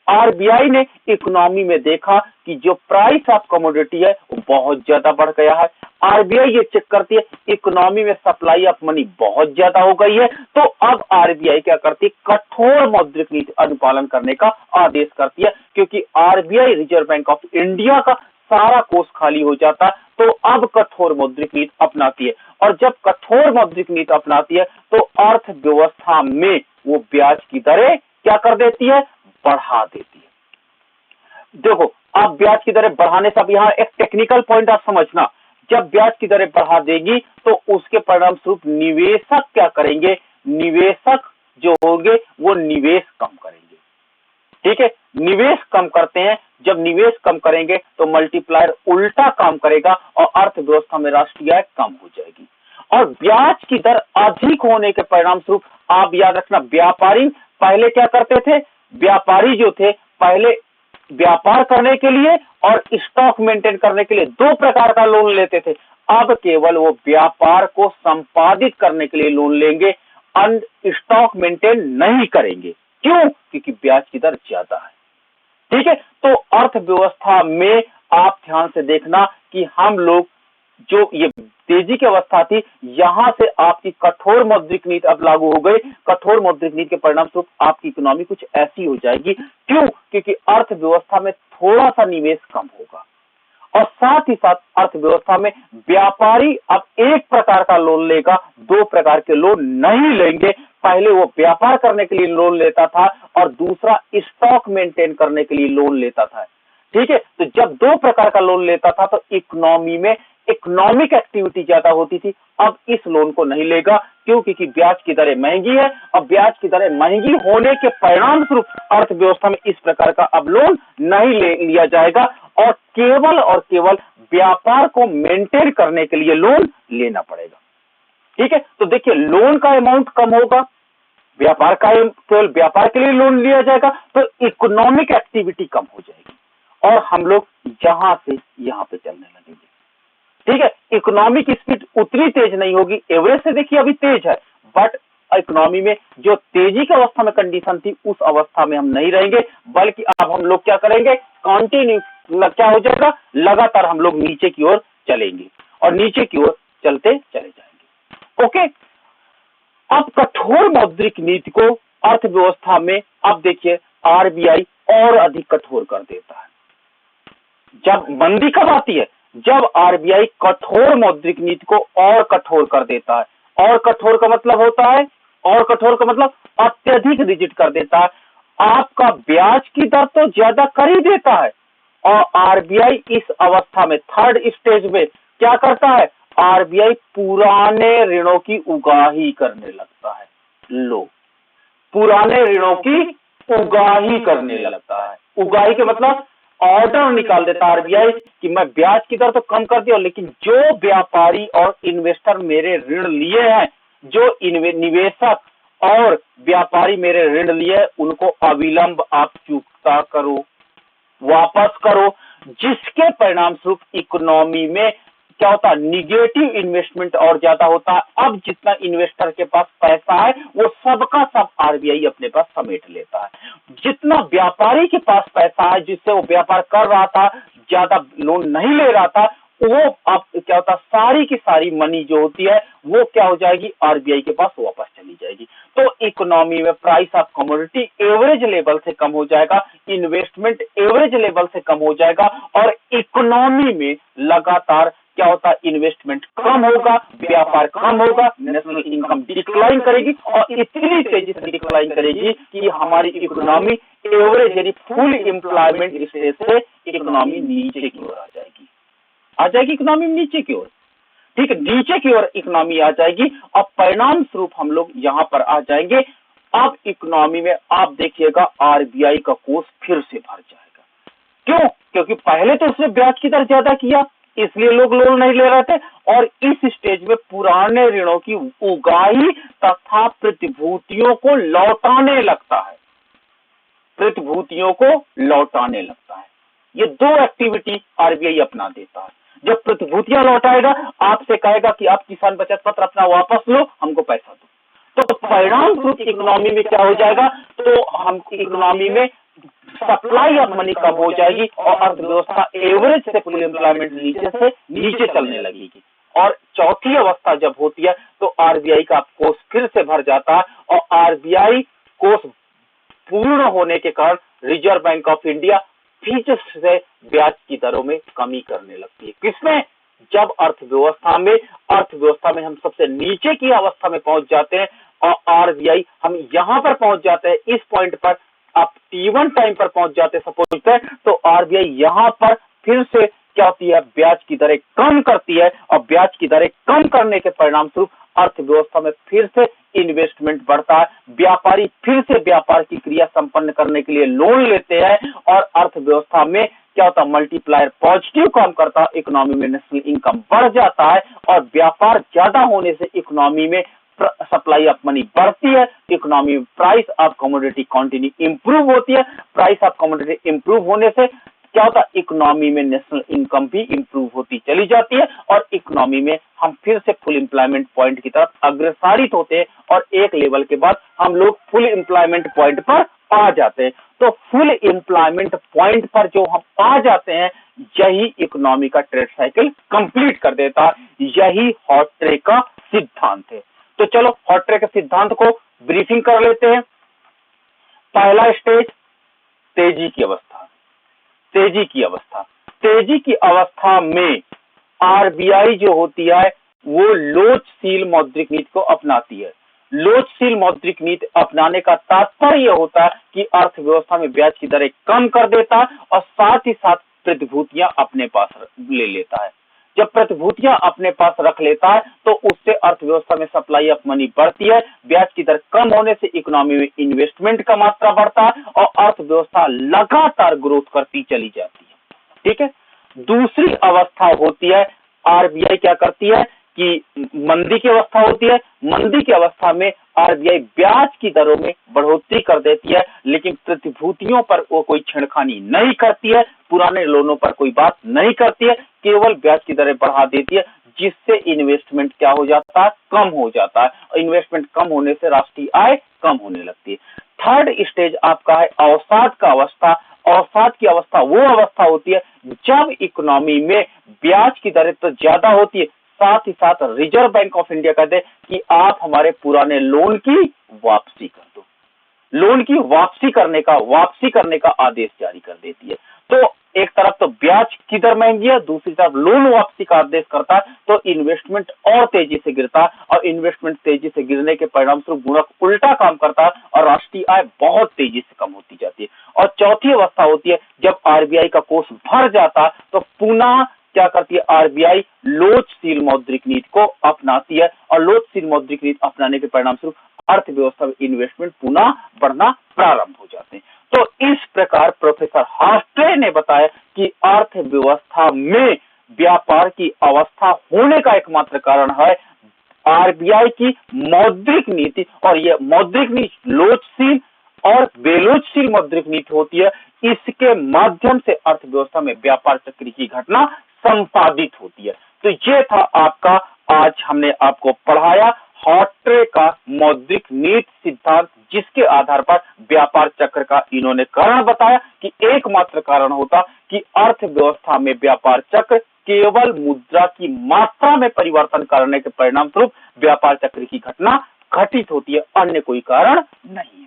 आरबीआई ने इकोनॉमी में देखा कि जो प्राइस ऑफ कमोडिटी है वो बहुत ज्यादा बढ़ गया है। आरबीआई ये चेक करती है इकोनॉमी में सप्लाई ऑफ मनी बहुत ज्यादा हो गई है, तो अब आरबीआई क्या करती है, कठोर मौद्रिक नीति अनुपालन करने का आदेश करती है, क्योंकि RBI reserve bank of India का सारा कोष खाली हो जाता है, तो अब कठोर मौद्रिक नीति अपनाती है। और जब कठोर मौद्रिक नीति अपनाती है तो अर्थव्यवस्था में वो ब्याज की दरें क्या कर देती है, बढ़ा देती है। देखो, अब ब्याज की दरें बढ़ाने से, अब यहाँ एक टेक्निकल पॉइंट आप समझना, जब ब्याज की दरें बढ़ा देगी तो उसके परिणाम स्वरूप निवेशक क्या करेंगे, निवेशक जो होंगे वो निवेश कम करेंगे। ठीक है, निवेश कम करते हैं, जब निवेश कम करेंगे तो मल्टीप्लायर उल्टा काम करेगा और अर्थव्यवस्था में राष्ट्रीय आय कम हो जाएगी। और ब्याज की दर अधिक होने के परिणाम स्वरूप आप याद रखना, व्यापारी पहले क्या करते थे, व्यापारी जो थे पहले व्यापार करने के लिए और स्टॉक मेंटेन करने के लिए दो प्रकार का लोन लेते थे। अब केवल वो व्यापार को संपादित करने के लिए लोन लेंगे, स्टॉक मेंटेन नहीं करेंगे। क्यों? क्योंकि ब्याज की दर ज्यादा है। ठीक है, तो अर्थव्यवस्था में आप ध्यान से देखना कि हम लोग जो ये तेजी की अवस्था थी, यहां से आपकी कठोर मौद्रिक नीति अब लागू हो गई। कठोर मौद्रिक नीति के परिणाम स्वरूप आपकी इकोनॉमी कुछ ऐसी हो जाएगी। क्यों? क्योंकि अर्थव्यवस्था में थोड़ा सा निवेश कम होगा, और साथ ही साथ अर्थव्यवस्था में व्यापारी अब एक प्रकार का लोन लेगा, दो प्रकार के लोन नहीं लेंगे। पहले वो व्यापार करने के लिए लोन लेता था और दूसरा स्टॉक मेंटेन करने के लिए लोन लेता था। ठीक है, तो जब दो प्रकार का लोन लेता था तो इकोनॉमी में इकोनॉमिक एक्टिविटी ज्यादा होती थी। अब इस लोन को नहीं लेगा, क्यों? क्योंकि ब्याज की दरें महंगी है, और ब्याज की दरें महंगी होने के परिणाम स्वरूप अर्थव्यवस्था में इस प्रकार का अब लोन नहीं लिया जाएगा, और केवल व्यापार को मेंटेन करने के लिए लोन लेना पड़ेगा। ठीक है, तो देखिए लोन का अमाउंट कम होगा, व्यापार का केवल व्यापार के लिए लोन लिया जाएगा, तो इकोनॉमिक एक्टिविटी कम हो जाएगी और हम लोग यहां से यहां पे चलने लगेंगे। ठीक है, इकोनॉमिक स्पीड उतनी तेज नहीं होगी, एवरेज से देखिए अभी तेज है, बट इकोनॉमी में जो तेजी की अवस्था में कंडीशन थी उस अवस्था में हम नहीं रहेंगे, बल्कि अब हम लोग क्या करेंगे, कंटिन्यू क्या हो जाएगा, लगातार हम लोग नीचे की ओर चलेंगे और नीचे की ओर चलते चले जाएंगे। ओके, अब कठोर मौद्रिक नीति को अर्थव्यवस्था में अब देखिए आरबीआई और अधिक कठोर कर देता है। जब मंदी कब आती है, जब आरबीआई कठोर मौद्रिक नीति को और कठोर कर देता है। और कठोर का मतलब होता है, और कठोर का मतलब अत्यधिक रिजिड कर देता है। आपका ब्याज की दर तो ज्यादा कर ही देता है, और आरबीआई इस अवस्था में थर्ड स्टेज में क्या करता है, आरबीआई पुराने ऋणों की उगाही करने लगता है। लो, पुराने ऋणों की उगाही करने लगता है। उगाही के मतलब ऑर्डर निकाल देता है आरबीआई कि मैं ब्याज की दर तो कम कर दिया, लेकिन जो व्यापारी और इन्वेस्टर मेरे ऋण लिए हैं, जो निवेशक और व्यापारी मेरे ऋण लिए, उनको अविलंब आप चुकता करो, वापस करो, जिसके परिणाम स्वरूप इकोनॉमी में क्या होता है, निगेटिव इन्वेस्टमेंट और ज्यादा होता है। अब जितना इन्वेस्टर के पास पैसा है वो सबका सब आरबीआई अपने पास समेट लेता है। जितना व्यापारी के पास पैसा है, जिससे वो व्यापार कर रहा था, ज्यादा लोन नहीं ले रहा था, वो अब क्या होता, सारी की सारी मनी जो होती है वो क्या हो जाएगी, आरबीआई के पास वापस चली जाएगी। तो इकोनॉमी में price of commodity average level से कम हो जाएगा, इन्वेस्टमेंट एवरेज लेवल से कम हो जाएगा, और इकोनॉमी में लगातार क्या होता है, इन्वेस्टमेंट कम होगा, व्यापार कम होगा, नेशनल इनकम डिक्लाइन करेगी, और इतनी तेजी से डिक्लाइन करेगी कि हमारी इकोनॉमी एवरेज यानी फुल एम्प्लॉयमेंट स्टेज से इकोनॉमी नीचे की ओर आ जाएगी इकोनॉमी नीचे की ओर। ठीक है, नीचे की ओर इकोनॉमी आ जाएगी, और परिणाम स्वरूप हम लोग यहां पर आ जाएंगे। अब इकोनॉमी में आप देखिएगा आरबीआई का कोष फिर से भर जाएगा। क्यों? क्योंकि पहले तो उसने ब्याज की दर ज्यादा किया, इसलिए लोग लोन नहीं ले रहे थे, और इस स्टेज में पुराने ऋणों की उगाही तथा प्रतिभूतियों को लौटाने लगता है, प्रतिभूतियों को लौटाने लगता है। ये दो एक्टिविटी आरबीआई अपना देता है। जब प्रतिभूतियां लौटाएगा, आपसे कहेगा कि आप किसान बचत पत्र अपना वापस लो, हमको पैसा दो, तो परिणाम स्वरूप इकोनॉमी में क्या हो जाएगा, तो हम इकोनॉमी में सप्लाई ऑफ मनी कम हो जाएगी, और अर्थव्यवस्था एवरेज से फुल एम्प्लॉयमेंट नीचे से नीचे चलने लगेगी। और चौथी अवस्था जब होती है तो आरबीआई का कोष फिर से भर जाता है, और आरबीआई कोष पूर्ण होने के कारण रिजर्व बैंक ऑफ इंडिया फिर से ब्याज की दरों में कमी करने लगती है। किसमें? जब अर्थव्यवस्था में हम सबसे नीचे की अवस्था में पहुंच जाते हैं, और आरबीआई हम यहां पर पहुंच जाते हैं, इस पॉइंट पर आप T1 टाइम पर पहुंच जाते हैं सपोज है, तो आरबीआई यहां पर फिर से क्या होती है, ब्याज की दरें कम करती है, और ब्याज की दरें कम करने के परिणाम स्वरूप अर्थव्यवस्था में फिर से इन्वेस्टमेंट बढ़ता है, व्यापारी फिर से व्यापार की क्रिया संपन्न करने के लिए लोन लेते हैं, और अर्थव्यवस्था में क्या होता है, मल्टीप्लायर पॉजिटिव काम करता है, इकोनॉमी में नेशनल इनकम बढ़ जाता है, और व्यापार ज्यादा होने से इकोनॉमी में सप्लाई ऑफ मनी बढ़ती है, इकोनॉमी में price of commodity continue improve होती है, प्राइस ऑफ कमोडिटी इंप्रूव होने से क्या होता है, इकोनॉमी में नेशनल इनकम भी इंप्रूव होती चली जाती है, और इकोनॉमी में हम फिर से फुल एम्प्लॉयमेंट पॉइंट की तरफ अग्रसारित होते हैं, और एक लेवल के बाद हम लोग फुल एम्प्लॉयमेंट पॉइंट पर आ जाते हैं। तो फुल एम्प्लॉयमेंट पॉइंट पर जो हम आ जाते हैं, यही इकोनॉमी का ट्रेड साइकिल कंप्लीट कर देता है, यही हॉट्रे का सिद्धांत है। तो चलो हॉट्रे के सिद्धांत को ब्रीफिंग कर लेते हैं। पहला स्टेज तेजी की अवस्था। तेजी की अवस्था, तेजी की अवस्था में आरबीआई जो होती है वो लोचशील मौद्रिक नीति को अपनाती है। लोचशील मौद्रिक नीति अपनाने का तात्पर्य होता है कि अर्थव्यवस्था में ब्याज की दरें कम कर देता है, और साथ ही साथ प्रतिभूतियां अपने पास ले लेता है। जब प्रतिभूतियां अपने पास रख लेता है तो उससे अर्थव्यवस्था में सप्लाई ऑफ मनी बढ़ती है, ब्याज की दर कम होने से इकोनॉमी में इन्वेस्टमेंट का मात्रा बढ़ता है, और अर्थव्यवस्था लगातार ग्रोथ करती चली जाती है। ठीक है, दूसरी अवस्था होती है, आरबीआई क्या करती है कि मंदी की अवस्था होती है। मंदी की अवस्था में आरबीआई ब्याज की दरों में बढ़ोतरी कर देती है, लेकिन प्रतिभूतियों पर वो कोई छेड़खानी नहीं करती है, पुराने लोनों पर कोई बात नहीं करती है, केवल ब्याज की दरें बढ़ा देती है, जिससे इन्वेस्टमेंट क्या हो जाता है, कम हो जाता है, और इन्वेस्टमेंट कम होने से राष्ट्रीय आय कम होने लगती है। थर्ड स्टेज आपका है अवसाद का अवस्था। अवसाद की अवस्था वो अवस्था होती है जब इकोनॉमी में ब्याज की दरें तो ज्यादा होती है, साथ ही साथ रिजर्व बैंक ऑफ इंडिया कहते हैं कि आप हमारे पुराने लोन की वापसी कर दो, लोन की वापसी करने का आदेश जारी कर देती है। तो एक तरफ तो ब्याज की दर महंगी है, दूसरी तरफ लोन वापसी का आदेश करता है, तो इन्वेस्टमेंट और तेजी से गिरता है और इन्वेस्टमेंट तेजी से गिरने के परिणाम स्वरूप गुणक उल्टा काम करता है और राष्ट्रीय आय बहुत तेजी से कम होती जाती है। और चौथी अवस्था होती है जब आरबीआई का कोष भर जाता है तो पुनः क्या करती है आरबीआई लोचशील मौद्रिक नीति को अपनाती है और लोचशील मौद्रिक नीति अपनाने के परिणाम स्वरूप अर्थव्यवस्था में इन्वेस्टमेंट पुनः बढ़ना प्रारंभ हो जाते हैं। तो इस प्रकार प्रोफेसर हार्ट्रे ने बताया कि अर्थव्यवस्था में व्यापार की अवस्था होने का एकमात्र कारण है आरबीआई की मौद्रिक नीति, और यह मौद्रिक नीति लोचशील और बेलोचशील मौद्रिक नीति होती है। इसके माध्यम से अर्थव्यवस्था में व्यापार चक्र की घटना संपादित होती है। तो ये था आपका, आज हमने आपको पढ़ाया हार्ट्रे का मौद्रिक नीति सिद्धांत, जिसके आधार पर व्यापार चक्र का इन्होंने कारण बताया कि एकमात्र कारण होता कि अर्थव्यवस्था में व्यापार चक्र केवल मुद्रा की मात्रा में परिवर्तन करने के परिणाम स्वरूप व्यापार चक्र की घटना घटित होती है, अन्य कोई कारण नहीं।